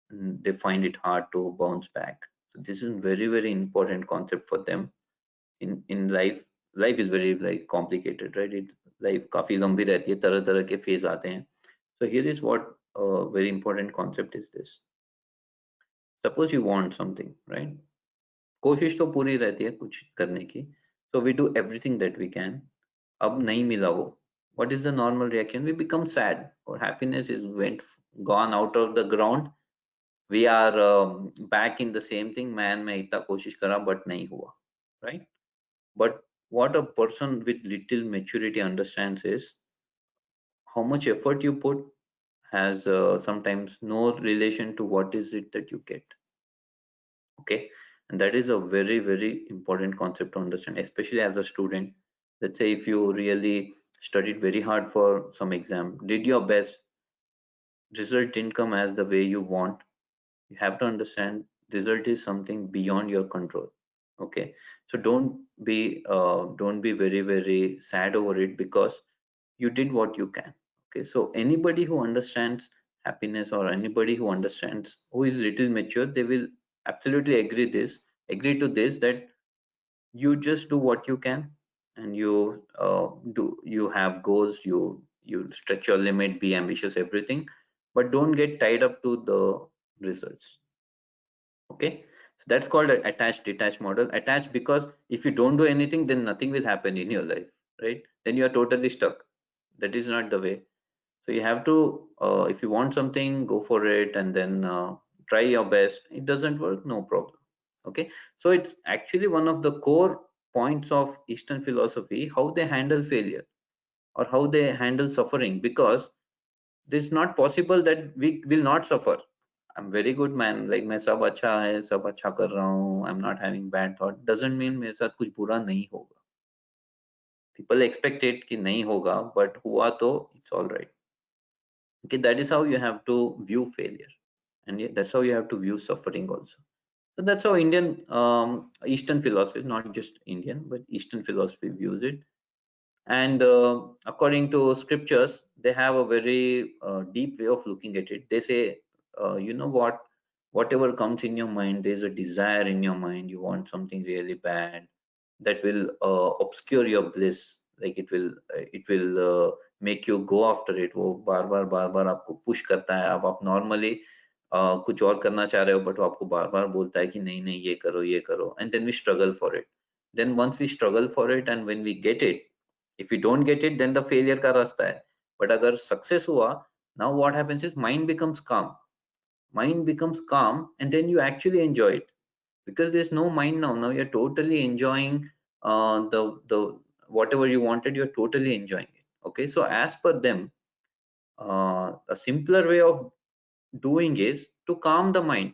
and they find it hard to bounce back. So this is very very important concept for them in life. Life is very like complicated, right? Life काफी लंबी रहती है, तरह तरह के phase आते हैं. So here is what very important concept is this. Suppose you want something, right? कोशिश तो पूरी रहती है कुछ करने की. So we do everything that we can. अब नहीं मिला वो. What is the normal reaction? We become sad. Our happiness is gone out of the ground. We are back in the same thing. Man, मैं इतना कोशिश करा but नहीं हुआ, right? But what a person with little maturity understands is how much effort you put has sometimes no relation to what is it that you get. Okay, and that is a very very important concept to understand, especially as a student. Let's say if you really studied very hard for some exam, did your best, result didn't come as the way you want, you have to understand result is something beyond your control. Okay, so don't be very very sad over it, because you did what you can. Okay, so anybody who understands happiness, or anybody who understands, who is little mature, they will absolutely agree to this, that you just do what you can, and you have goals, you stretch your limit, be ambitious, everything, but don't get tied up to the results. Okay, so that's called an attached detached model. Attached because if you don't do anything, then nothing will happen in your life, right? Then you are totally stuck. That is not the way. So you have to if you want something, go for it, and then try your best. It doesn't work, no problem. Okay, so it's actually one of the core points of Eastern philosophy, how they handle failure or how they handle suffering, because it's not possible that we will not suffer. I'm very good man, like मैं सब अच्छा है, सब अच्छा कर रहा हूँ, I'm not having bad thought, doesn't mean मेरे साथ कुछ बुरा नहीं होगा. People expect it कि नहीं होगा, but हुआ तो it's all right. Okay, that is how you have to view failure, and that's how you have to view suffering also. So that's how Indian Eastern philosophy, not just Indian but Eastern philosophy views it. And according to scriptures, they have a very deep way of looking at it. They say, you know what, whatever comes in your mind, there's a desire in your mind, you want something really bad, that will obscure your bliss. Like it will make you go after it. वो बार बार आपको push करता है. अब आप normally कुछ और करना चाह रहे हो, बट वो आपको बार बार बोलता है कि नहीं नहीं ये करो, and then we struggle for it. Then once we struggle for it, and when we get it, if we don't get it, then the failure का रास्ता है. But अगर success हुआ, now what happens is mind becomes calm. Mind becomes calm, and then you actually enjoy it, because there's no mind now. Now you're totally enjoying the whatever you wanted. You're totally enjoying it. Okay, so as per them, a simpler way of doing is to calm the mind,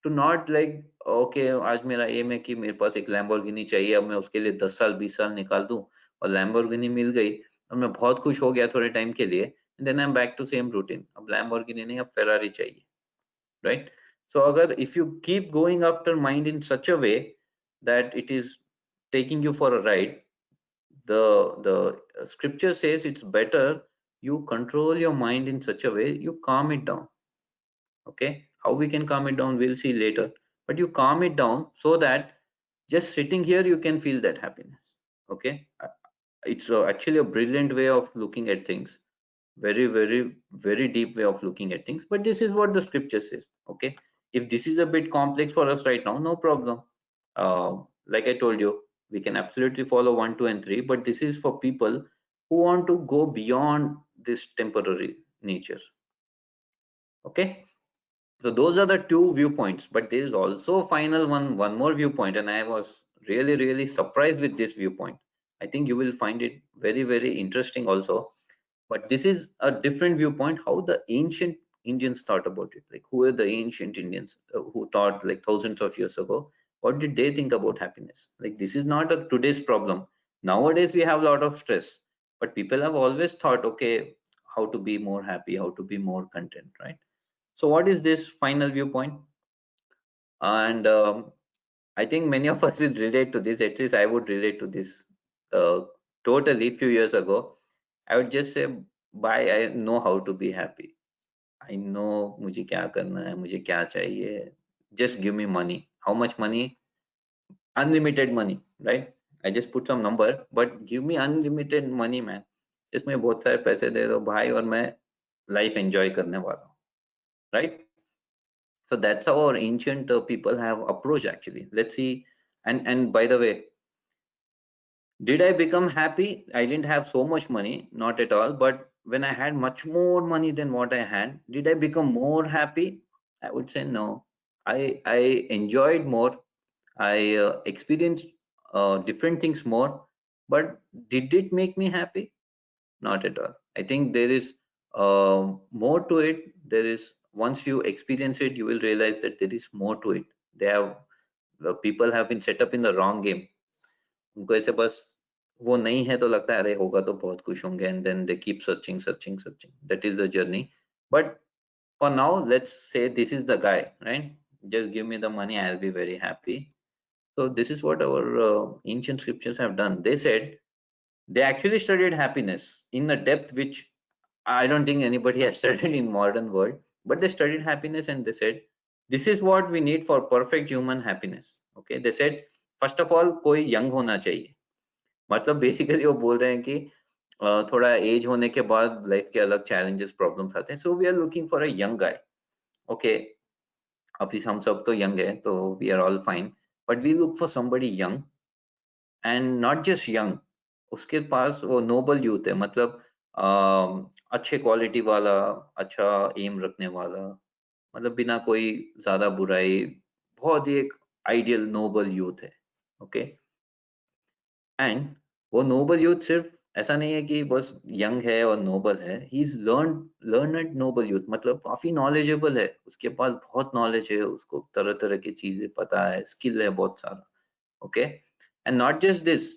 to not like, okay, आज मेरा M है कि मेरे पास एक Lamborghini चाहिए, अब मैं उसके लिए 10 साल 20 साल निकाल दूं, और लैम्बोर्गिनी मिल गई और मैं बहुत खुश हो गया थोड़े टाइम के लिए, and then I'm back to same routine. अब लैम्बोर्गिनी नहीं, अब फेरारी चाहिए, right? So agar if you keep going after mind in such a way that it is taking you for a ride, the scripture says it's better you control your mind in such a way, you calm it down. Okay, how we can calm it down, we'll see later. But you calm it down so that just sitting here you can feel that happiness. Okay, it's actually a brilliant way of looking at things, very very very deep way of looking at things. But this is what the scripture says. Okay, if this is a bit complex for us right now, no problem. Like I told you, we can absolutely follow 1, 2 and 3, but this is for people who want to go beyond this temporary nature. Okay, so those are the two viewpoints, but there is also final one more viewpoint, and I was really surprised with this viewpoint. I think you will find it very interesting also. But this is a different viewpoint, how the ancient Indians thought about it. Like, who were the ancient Indians who thought like thousands of years ago? What did they think about happiness? Like, this is not a today's problem. Nowadays we have a lot of stress, but people have always thought, okay, how to be more happy, how to be more content, right? So what is this final viewpoint? And I think many of us will relate to this. At least I would relate to this uh, totally. Few years ago, I would just say, bye, I know how to be happy. I know मुझे क्या करना है, मुझे क्या चाहिए. Just give me money. How much money? Unlimited money, right? I just put some number, but give me unlimited money, man. इसमें बहुत सारे पैसे दे दो भाई, और मैं लाइफ एंजॉय करने वाला हूँ, right? So that's how our ancient people have approached actually. Let's see. And by the way, did I become happy? I didn't have so much money, not at all. But when I had much more money than what I had, did I become more happy? I would say no. I enjoyed more. I experienced different things more. But did it make me happy? Not at all. I think there is more to it. There is, once you experience it, you will realize that there is more to it. They have people have been set up in the wrong game. उनको ऐसे बस वो नहीं है तो लगता है अरे होगा तो बहुत खुश होंगे, and then they keep searching. That is the journey. But for now, let's say this is the guy, right? Just give me the money, I'll be very happy. So this is what our ancient scriptures have done. They said they actually studied happiness in a depth which I don't think anybody has studied in modern world. But they studied happiness and they said this is what we need for perfect human happiness. Okay, they said first of all कोई young होना चाहिए. मतलब basically वो बोल रहे हैं कि थोड़ा एज होने के बाद लाइफ के अलग चैलेंजेस प्रॉब्लम्स आते हैं. So we are looking for a young guy. Okay, अभी हम सब तो यंग है तो we are all fine, but we look for somebody young, and not just young, उसके पास वो नोबल यूथ है. मतलब अच्छे क्वालिटी वाला, अच्छा एम रखने वाला, मतलब बिना कोई ज्यादा बुराई, बहुत ही एक आइडियल नोबल यूथ है. ओके, एंड वो नोबल यूथ सिर्फ ऐसा नहीं है कि बस यंग है और नोबल है. He is learned noble youth, मतलब काफी नॉलेजेबल है, उसके पास बहुत नॉलेज है, उसको तरह तरह की चीजें पता है, स्किल है बहुत सारा. Okay, and not just this,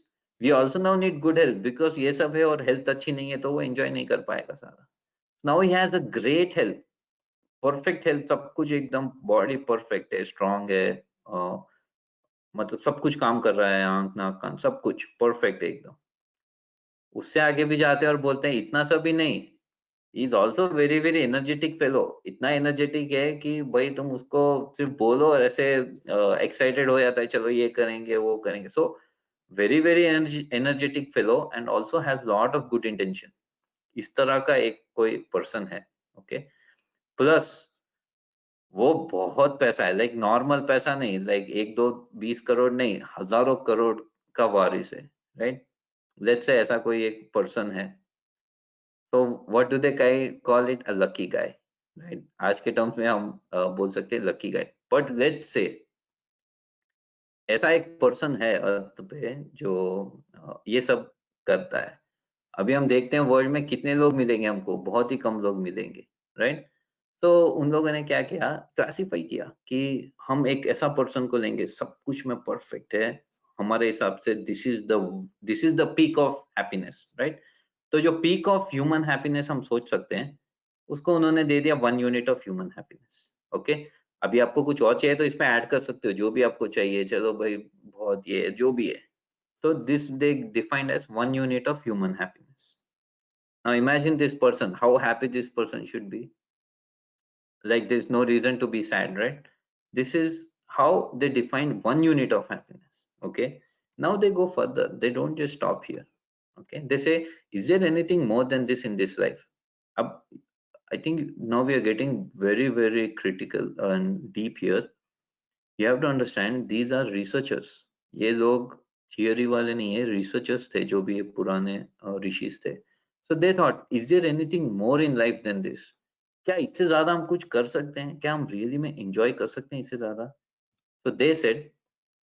we also now need good health, because ये सब है और हेल्थ अच्छी नहीं है तो वो एंजॉय नहीं कर पाएगा सारा. Now he has a great health, perfect health, सब कुछ एकदम, बॉडी परफेक्ट है, स्ट्रांग है, मतलब सब कुछ काम कर रहा है, आंख नाक कान सब कुछ परफेक्ट है एकदम. उससे आगे भी जाते हैं और बोलते हैं इतना सब ही नहीं, is also very energetic fellow. इतना एनर्जेटिक है कि भाई तुम उसको सिर्फ बोलो और ऐसे एक्साइटेड हो जाता है, चलो ये करेंगे वो करेंगे. So very energetic fellow and also has lot of good intention. इस तरह का एक कोई पर्सन है. ओके, प्लस वो बहुत पैसा है, लाइक नॉर्मल पैसा नहीं, लाइक 1 2 20 करोड़ नहीं, हजारों करोड़ का वारिस है, राइट? लेट्स से ऐसा कोई एक पर्सन है, तो what do they call it? A lucky guy, right? आज के टर्म्स में हम बोल सकते हैं लकी गाय. बट लेट्स से ऐसा एक पर्सन है अर्थ पे जो ये सब करता है. अभी हम देखते हैं वर्ल्ड में कितने लोग मिलेंगे हमको, बहुत ही कम लोग मिलेंगे, राइट? तो उन लोगों ने क्या किया, क्लासिफाई किया कि हम एक ऐसा पर्सन को लेंगे, सब कुछ में परफेक्ट है हमारे हिसाब से, this is the peak of happiness, right? तो जो पीक ऑफ ह्यूमन हैप्पीनेस हम सोच सकते हैं, उसको उन्होंने दे दिया 1 unit of human happiness. Okay, अभी आपको कुछ और चाहिए तो इसमें ऐड कर सकते हो, जो भी आपको चाहिए, चलो भाई बहुत ये जो भी है. So this they defined as 1 unit of human happiness. Now imagine this person, how happy this person should be. like there's no reason to be sad, right? This is how they define one unit of happiness. Okay, now they go further, they don't just stop here. Okay, they say, is there anything more than this in this life? I think now we are getting very, very critical and deep here. You have to understand, these are researchers. ये लोग theory वाले नहीं है, researchers थे जो भी ये पुराने ऋषिस थे. So they thought, is there anything more in life than this? क्या इससे ज्यादा हम कुछ कर सकते हैं? क्या हम really में enjoy कर सकते हैं इससे ज्यादा? So they said,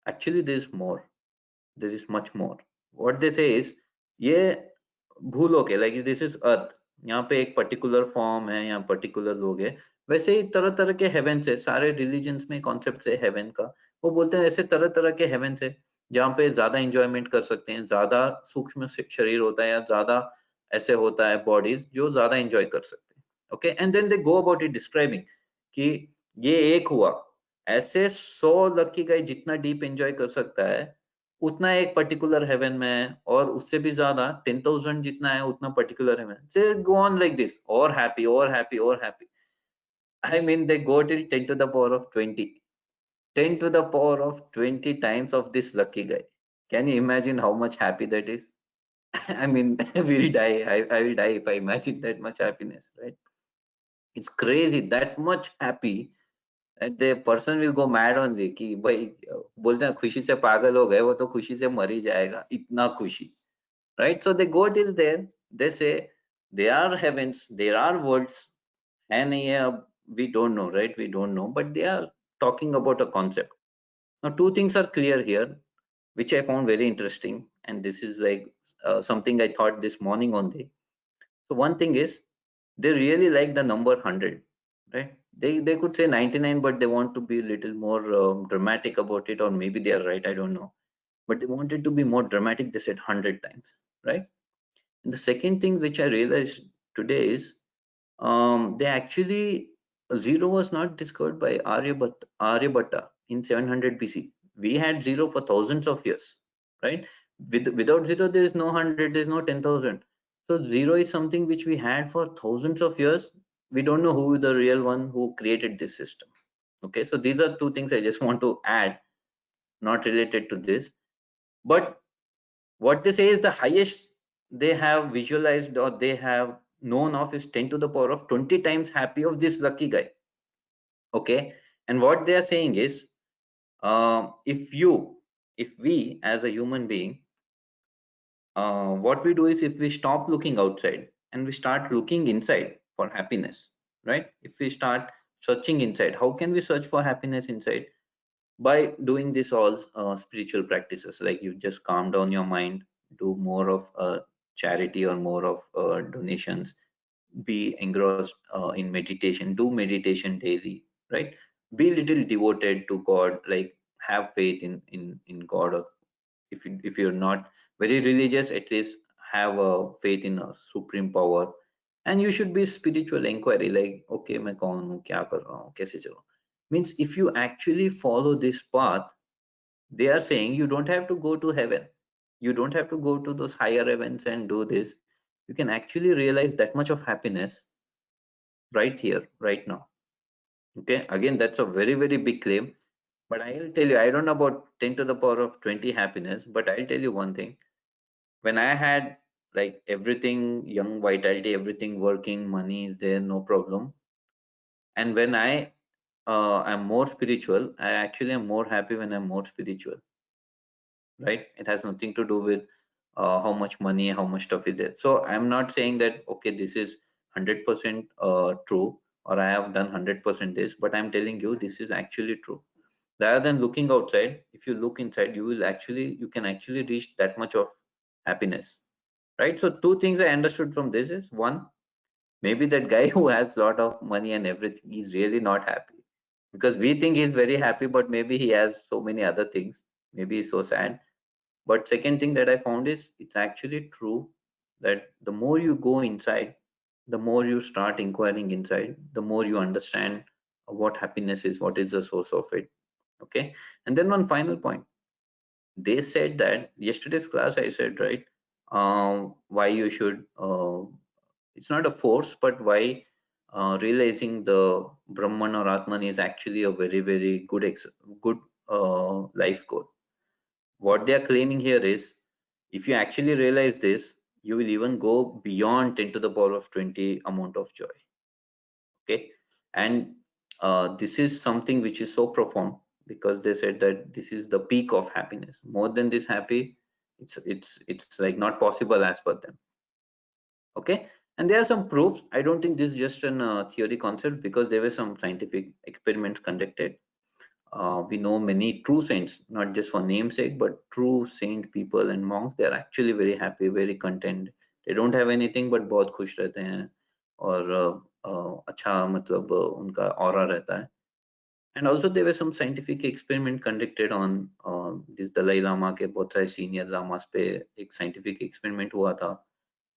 actually there is more. There is much more. What they say is, ये भूलो के, like this is earth, यहाँ पे एक पर्टिकुलर फॉर्म है, यहाँ पर्टिकुलर लोग है. वैसे ही तरह तरह के हेवेंस है, सारे रिलीजन्स में कॉन्सेप्ट है हेवन का. वो बोलते हैं ऐसे तरह तरह के हेवेंस है जहाँ पे ज्यादा इंजॉयमेंट कर सकते हैं, ज्यादा सूक्ष्म शरीर होता है, या ज्यादा ऐसे होता है बॉडीज जो ज्यादा इंजॉय कर सकते हैं. Okay, and then they go about it describing कि ये एक हुआ, ऐसे 100 लकी गाय जितना डीप एंजॉय कर सकता है उतना एक पर्टिकुलर हेवन में है, और उससे भी ज्यादा 10,000 जितना है उतना पर्टिकुलर हेवन से गो ऑन लाइक दिस, और हैप्पी और हैप्पी और happy. I mean, they go till 10 to the power of 20. 10 to the power of 20 times of this lucky guy. Can you imagine how much happy that is? I mean, we'll die. I will die if I imagine that much happiness, right? It's crazy, that much happy. And the person will go mad on the कि भाई बोलते हैं खुशी से पागल हो गए, वो तो खुशी से मर ही जाएगा, इतना खुशी, right? So they go till there, they say there are heavens, there are worlds, है नहीं है अब, we don't know, right? We don't know, but they are talking about a concept. Now two things are clear here, which I found very interesting, and this is like something I thought this morning only. So one thing is, they really like the number 100, right? They could say 99, but they want to be a little more dramatic about it, or maybe they are right, I don't know, but they wanted to be more dramatic. They said 100 times, right? And the second thing which I realized today is, they actually, zero was not discovered by Aryabhatta in 700 BC. We had zero for thousands of years, right? Without zero, there is no 100, there is no 10,000. So zero is something which we had for thousands of years. We don't know who the real one who created this system. Okay, so these are two things I just want to add, not related to this. But what they say is the highest they have visualized or they have known of is 10 to the power of 20 times happy of this lucky guy. Okay, and what they are saying is, if we as a human being, what we do is, if we stop looking outside and we start looking inside for happiness, right? If we start searching inside, how can we search for happiness inside? By doing this all spiritual practices, like you just calm down your mind, do more of charity or more of donations, be engrossed in meditation, do meditation daily, right? Be little devoted to God, like have faith in God. Or if you're not very religious, at least have a faith in a supreme power. And you should be spiritual inquiry, like okay, मैं कौन हूँ, क्या कर रहा हूँ, कैसे चलो. Means if you actually follow this path, they are saying you don't have to go to heaven, you don't have to go to those higher heavens and do this. You can actually realize that much of happiness right here, right now. Okay, again, that's a very, very big claim, but I'll tell you, I don't know about 10 to the power of 20 happiness, but I'll tell you one thing. When I had like everything, young vitality, everything working, money is there, no problem. And when I am more spiritual, I actually am more happy when I'm more spiritual, right? It has nothing to do with how much money, how much stuff is there. So I'm not saying that okay, this is 100% true, or I have done 100% this, but I'm telling you this is actually true. Rather than looking outside, if you look inside, you can actually reach that much of happiness, right? So two things I understood from this is, one, maybe that guy who has a lot of money and everything, he's really not happy, because we think he's very happy, but maybe he has so many other things, maybe he's so sad. But second thing that I found is, it's actually true that the more you go inside, the more you start inquiring inside, the more you understand what happiness is, what is the source of it. Okay, and then one final point, they said that yesterday's class I said, right, why you should it's not a force, but why realizing the Brahman or Atman is actually a very, very good life goal. What they are claiming here is, if you actually realize this, you will even go beyond 10 to the power of 20 amount of joy. Okay, and this is something which is so profound, because they said that this is the peak of happiness. More than this happy, it's like not possible as per them. Okay, and there are some proofs. I don't think this is just an theory concept, because there were some scientific experiments conducted. We know many true saints, not just for namesake, but true saint people and monks. They are actually very happy, very content. They don't have anything, but बहुत खुश रहते हैं, और अच्छा मतलब उनका aura रहता है. And also there were some scientific experiment conducted on this Dalai Lama के बहुत सारे senior lamas पे एक scientific experiment हुआ था.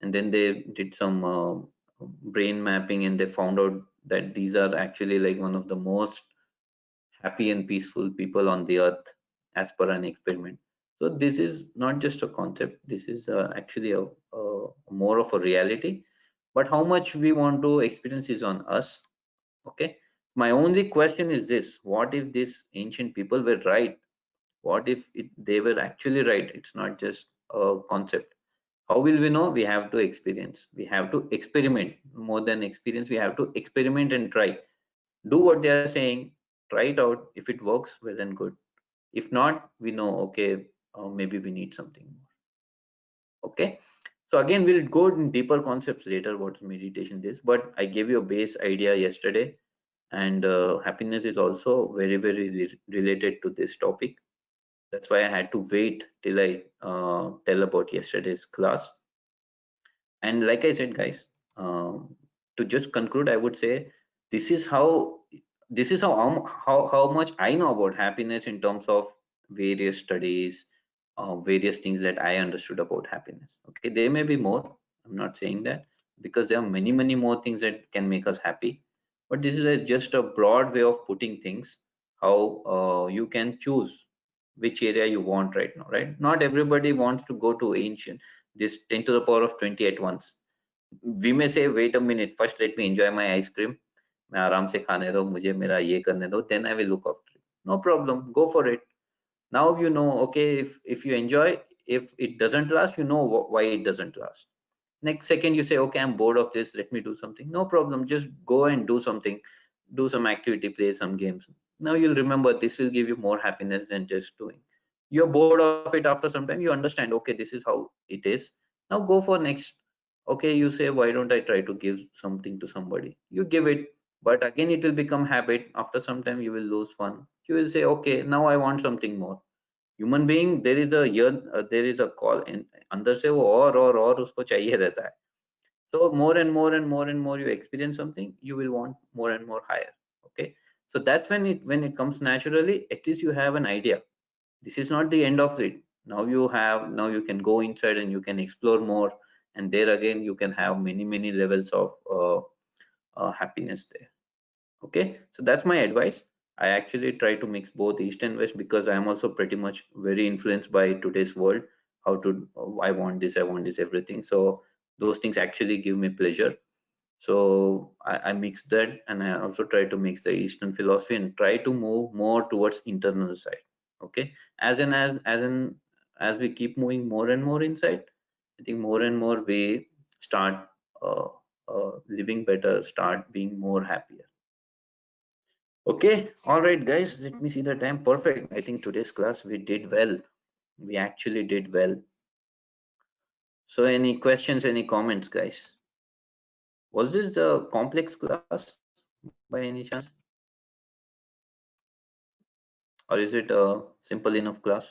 And then they did some brain mapping, and they found out that these are actually like one of the most happy and peaceful people on the earth, as per an experiment. So this is not just a concept, this is actually a more of a reality. But how much we want to experience is on us. Okay, my only question is this: what if these ancient people were right? What if they were actually right? It's not just a concept. How will we know? We have to experience, we have to experiment. More than experience, we have to experiment and try. Do what they are saying, try it out. If it works, well and good. If not, we know, okay, maybe we need something more. Okay, so again, we'll go in deeper concepts later what meditation is, but I gave you a base idea yesterday. And happiness is also very, very related to this topic. That's why I had to wait till I tell about yesterday's class. And like I said, guys, to just conclude, I would say this is how how much I know about happiness in terms of various studies, various things that I understood about happiness. Okay, there may be more. I'm not saying that, because there are many, many more things that can make us happy. But this is just a broad way of putting things. How you can choose which area you want right now, right? Not everybody wants to go to ancient this 10 to the power of 20 at once. We may say, wait a minute, first let me enjoy my ice cream. मैं आराम से खाने दो मुझे, मेरा ये करने दो, then I will look after it. No problem, go for it. Now you know, okay, if you enjoy, if it doesn't last, you know why it doesn't last. Next second you say, okay, I'm bored of this, let me do something. No problem, just go and do something, do some activity, play some games. Now you'll remember this will give you more happiness than just doing. You're bored of it after some time, you understand, okay, this is how it is. Now go for next. Okay, you say, why don't I try to give something to somebody? You give it, but again it will become habit. After some time you will lose fun. You will say, okay, now I want something more. Human being, there is a yearn, there is a call in अंदर से वो और उसको चाहिए रहता है. So more and more and more and more you experience something, you will want more and more higher. Okay, so that's when it comes naturally. At least you have an idea. This is not the end of it. Now you can go inside and you can explore more, and there again you can have many, many levels of happiness there. Okay, so that's my advice. I actually try to mix both east and west, because I am also pretty much very influenced by today's world. How to I want this, I want this, everything. So those things actually give me pleasure. So I mix that, and I also try to mix the eastern philosophy and try to move more towards internal side. Okay, as we keep moving more and more inside, I think more and more we start uh, living better, start being more happier. Okay, all right, guys, let me see the time. Perfect. I think today's class we did well. We actually did well. So any questions, any comments, guys? Was this a complex class by any chance? Or is it a simple enough class?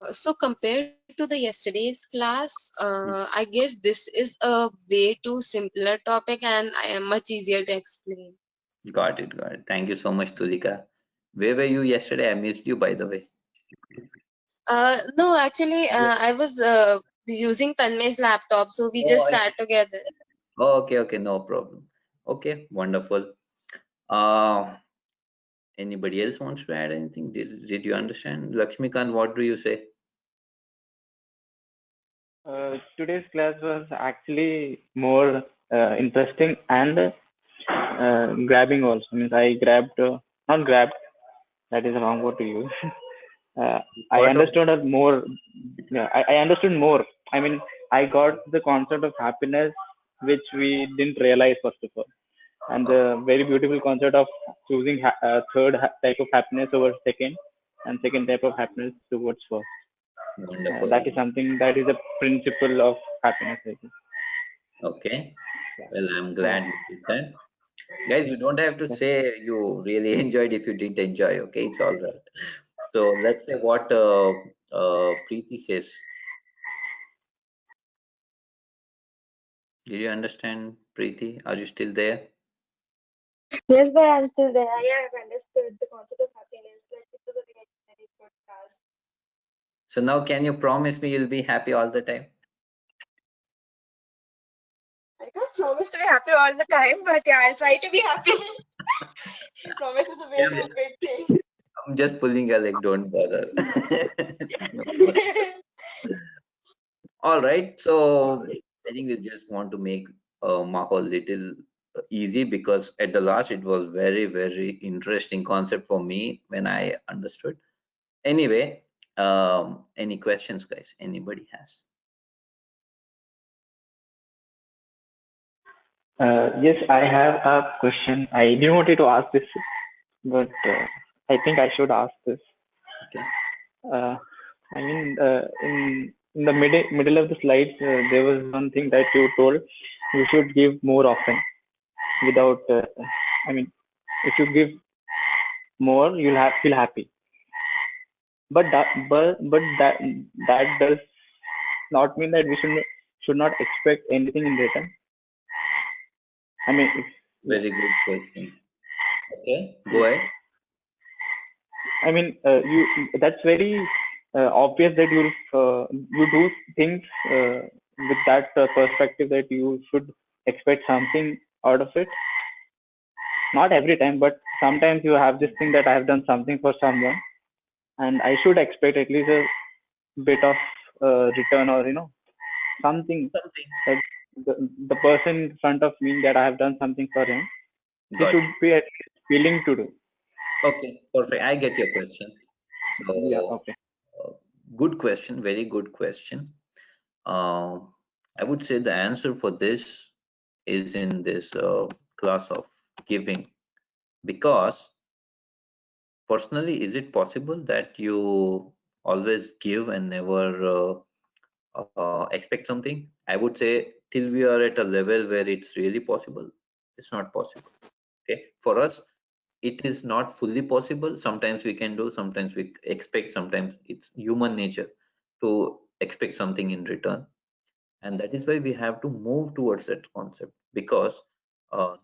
So compared to the yesterday's class, I guess this is a way too simpler topic and I am much easier to explain. Got it, got it. Thank you so much, Tulika. Where were you yesterday? I missed you, by the way. No, actually, I was using Tanmay's laptop, so we just sat together. Oh, okay, no problem. Okay, wonderful. Uh, Anybody else wants to add anything? Did you understand? Lakshmikant, what do you say? Today's class was actually more interesting and grabbing also. Means I grabbed, not grabbed, that is a wrong word to use. uh, I Part of understood it more. Yeah, I understood more. I mean, I got the concept of happiness, which we didn't realize first of all, and the very beautiful concept of choosing type of happiness over second, and second type of happiness towards first. wonderful. That is something that is a principle of happiness, I think. Okay. Yeah. Well, I'm Yeah. glad you did that. Guys, you don't have to Yes. say you really enjoyed if you didn't enjoy. Okay, it's all right. So let's say what Preeti says. Did you understand, Preeti? Are you still there? Yes, but I'm still there. I have understood the concept of happiness. Like it was a very, very good class. So now, can you promise me you'll be happy all the time? I can't promise to be happy all the time, but yeah, I'll try to be happy. Promise is a Yeah, very big thing. I'm just pulling your leg. Don't bother. No. All right. So I think we just want to make Mahal little easy because at the last it was very, very interesting concept for me when I understood. Anyway, any questions, guys? Anybody has? Yes, I have a question. I didn't want you to ask this, but I think I should ask this. Okay. I mean, in the middle of the slides, there was one thing that you told you should give more often. Without, I mean, if you give more, you'll feel happy. But that does not mean that we should not expect anything in return. I mean, yeah. Very good question. Okay, go ahead. I mean, that's very obvious that you do things with that perspective that you should expect something out of it. Not every time, but sometimes you have this thing that I have done something for someone, and I should expect at least a bit of return, or something Something. that the person in front of me, that I have done something for him, he Got should you. be at least willing to do. Okay, perfect. I get your question. Yeah. So, Okay. good question. Very good question. Uh, I would say the answer for this is in this class of giving, because personally, is it possible that you always give and never expect something? I would say till we are at a level where it's really possible, it's not possible. Okay, for us, it is not fully possible. Sometimes we can do, sometimes we expect, sometimes it's human nature to expect something in return. And that is why we have to move towards that concept, because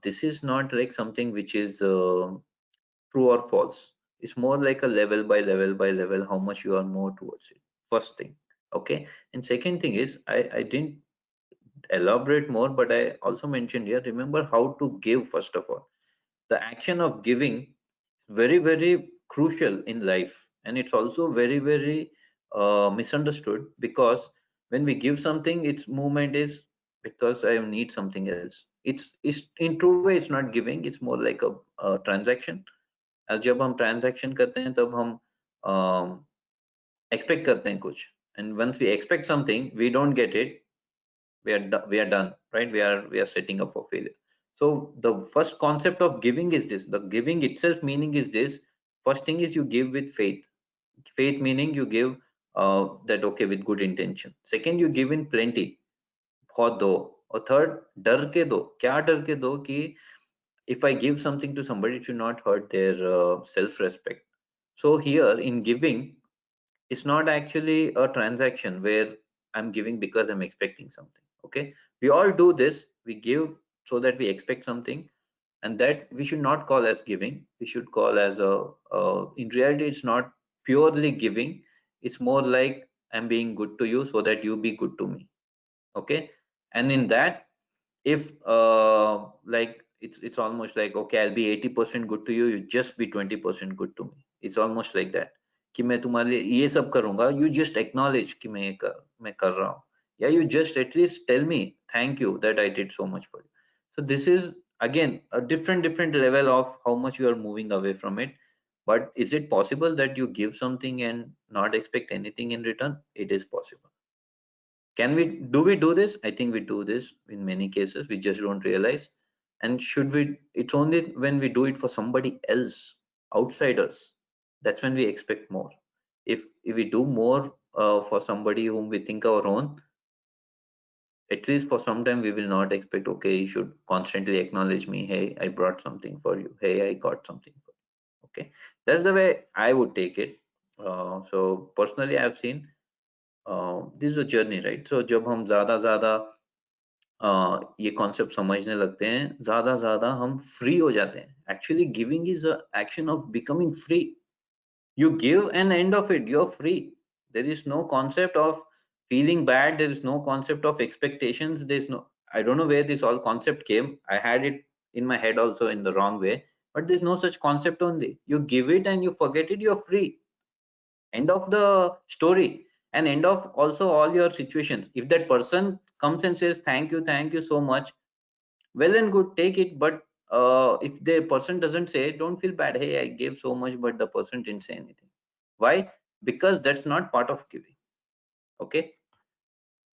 this is not like something which is true or false. It's more like a level by level by level, how much you are more towards it. First thing. Okay. And second thing is, I didn't elaborate more, but I also mentioned here, remember how to give. First of all, the action of giving is very, very crucial in life, and it's also very, very misunderstood, because when we give something, its movement is because I need something else. It's in true way, it's not giving, it's more like a transaction. और जब हम transaction करते हैं तब हम expect करते हैं कुछ, and once we expect something, we don't get it, we are done, right? We are setting up for failure. So the first concept of giving is this. The giving itself meaning is this. First thing is you give with faith. Faith meaning you give that okay, with good intention. Second, you give in plenty, बहुत दो. और third, डर के दो. क्या डर के दो कि if I give something to somebody, it should not hurt their self-respect. So here in giving, it's not actually a transaction where I'm giving because I'm expecting something. Okay, we all do this. We give so that we expect something, and that we should not call as giving. We should call as in reality, it's not purely giving. It's more like I'm being good to you so that you be good to me. Okay, and in that, if like it's almost like okay, I'll be 80% good to you, you just be 20% good to me. It's almost like that कि मैं तुम्हारे लिए ये सब करूंगा, you just acknowledge कि मैं कर रहा हूँ, Yeah, you just at least tell me thank you that I did so much for you. So this is again a different level of how much you are moving away from it. But is it possible that you give something and not expect anything in return? It is possible. Can we do this? I think we do this in many cases. We just don't realize. And should we? It's only when we do it for somebody else, outsiders, that's when we expect more. If we do more for somebody whom we think our own, at least for some time we will not expect, okay, you should constantly acknowledge me. Hey, I brought something for you. Hey, I got something for you. Okay, that's the way I would take it. So personally I've seen this is a journey, right? So जब हम ज्यादा ये concept समझने लगते हैं, ज्यादा हम free हो जाते हैं. Actually giving is a action of becoming free. You give and end of it, you're free. There is no concept of feeling bad. There is no concept of expectations. There's no, I don't know where this all concept came. I had it in my head also in the wrong way, but there's no such concept. Only you give it and you forget it, you're free. End of the story. And end of also all your situations. If that person comes and says thank you so much, well and good, take it. But if the person doesn't say, don't feel bad. Hey, I gave so much but the person didn't say anything. Why? Because that's not part of giving. Okay.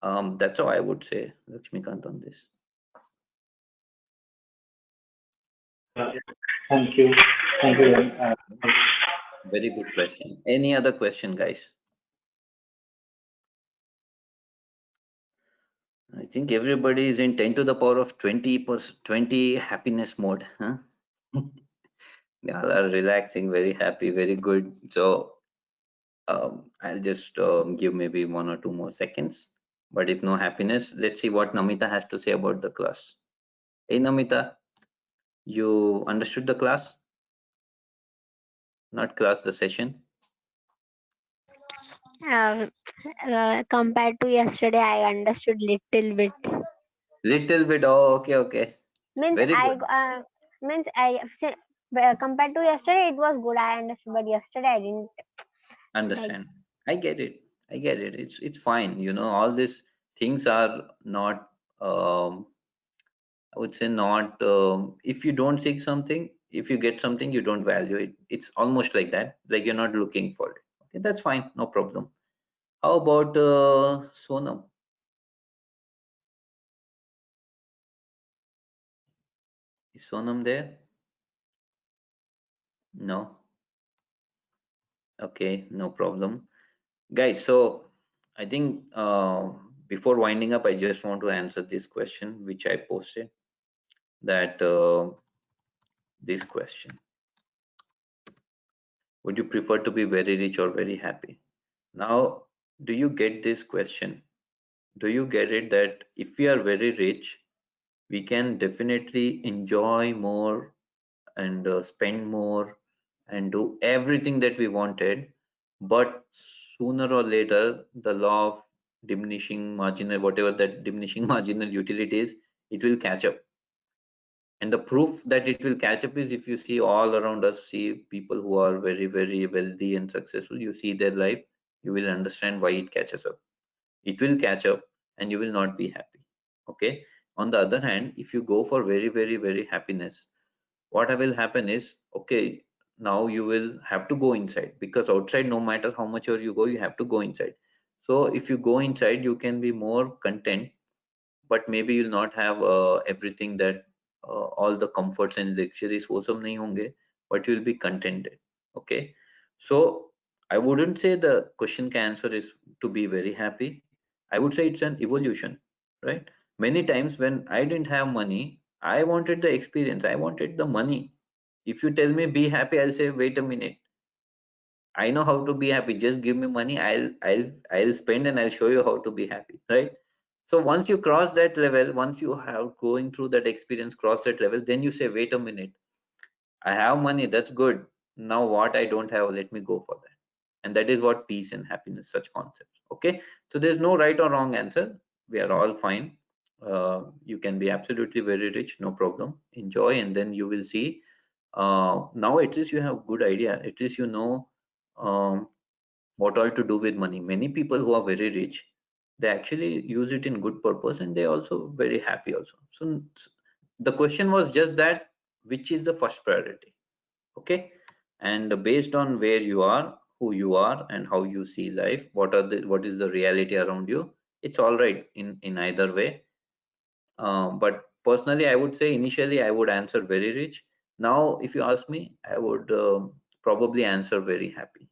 That's how I would say, Lakshmikant, on this. Thank you. Thank you. Very good question. Any other question, guys? I think everybody is in 10 to the power of 20 happiness mode, huh? They all are relaxing, very happy, very good. So I'll just give maybe 1 or 2 more seconds. But if no happiness, let's see what Namita has to say about the class. Hey, Namita, you understood the class? Not class, the session. Compared to yesterday, I understood little bit. Little bit. Oh, okay. Means Very good. compared to yesterday, it was good. I understood, but yesterday I didn't. Understand. I get it. It's fine. You know, all these things are not. I would say not. If you don't seek something, if you get something, you don't value it. It's almost like that. Like you're not looking for it. Okay, that's fine. No problem. How about Sonam? Is Sonam there? No. Okay, no problem. Guys, so I think before winding up, I just want to answer this question which I posted, that this question: would you prefer to be very rich or very happy? Now, do you get this question? Do you get it that if we are very rich, we can definitely enjoy more and spend more and do everything that we wanted, but sooner or later the law of diminishing marginal, whatever that diminishing marginal utility is, it will catch up. And the proof that it will catch up is if you see all around us, see people who are very wealthy and successful, you see their life, you will understand why it catches up. It will catch up and you will not be happy. Okay. On the other hand, if you go for very happiness, what will happen is, okay, now you will have to go inside, because outside, no matter how much you go, you have to go inside. So if you go inside, you can be more content, but maybe you'll not have everything that all the comforts and luxuries वो सब नहीं होंगे, but you'll be contented. Okay. So I wouldn't say the question ka answer is to be very happy. I would say it's an evolution, right? Many times when I didn't have money, I wanted the experience, I wanted the money. If you tell me be happy, I'll say wait a minute, I know how to be happy, just give me money, I'll spend and I'll show you how to be happy, right? So once you cross that level, once you have going through that experience, cross that level, then you say wait a minute, I have money, that's good, now what I don't have, let me go for that. And that is what peace and happiness, such concepts. Okay, so there's no right or wrong answer, we are all fine. You can be absolutely very rich, no problem, enjoy, and then you will see, now at least you have good idea, at least you know what all to do with money. Many people who are very rich, they actually use it in good purpose, and they also very happy also. So the question was just that, which is the first priority? Okay, and based on where you are, who you are, and how you see life, what is the reality around you, it's all right in either way. But personally, I would say initially I would answer very rich. Now if you ask me, I would probably answer very happy,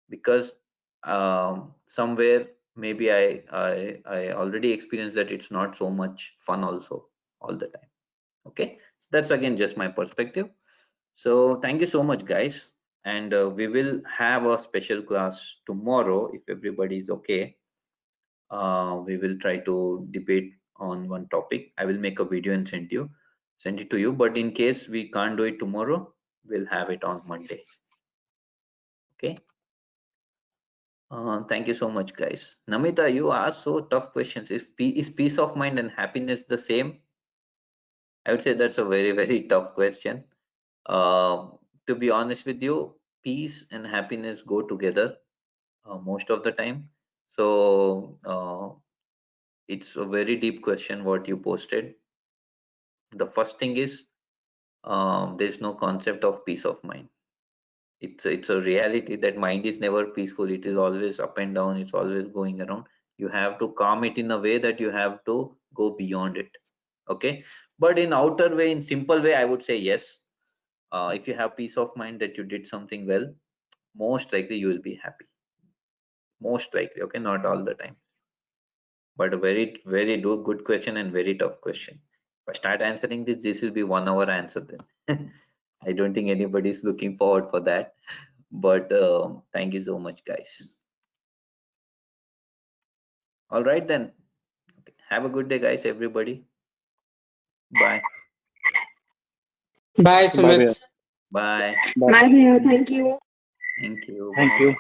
because somewhere maybe I already experienced that it's not so much fun also all the time. Okay, so that's again just my perspective. So thank you so much, guys, and we will have a special class tomorrow if everybody is okay. We will try to debate on one topic. I will make a video and send it to you. But in case we can't do it tomorrow, we'll have it on Monday. Okay. Thank you so much, guys. Namita, you asked so tough questions. Is peace of mind and happiness the same? I would say that's a very, very tough question. To be honest with you, peace and happiness go together most of the time. So it's a very deep question what you posted. The first thing is, there's no concept of peace of mind. It's a reality that mind is never peaceful. It is always up and down. It's always going around. You have to calm it in a way that you have to go beyond it. Okay, but in outer way, in simple way, I would say yes. If you have peace of mind that you did something well, most likely you will be happy. Most likely. Okay, not all the time, but a very, very good question and very tough question. If I start answering this will be 1 hour answer then. I don't think anybody is looking forward for that. But thank you so much, guys. All right then. Okay. Have a good day, guys, everybody. Bye. Bye, Bye, Bhaiya. Sumit. Bye. Bye. Bye, Bhaiya. Thank you. Thank you. Thank Bye. you.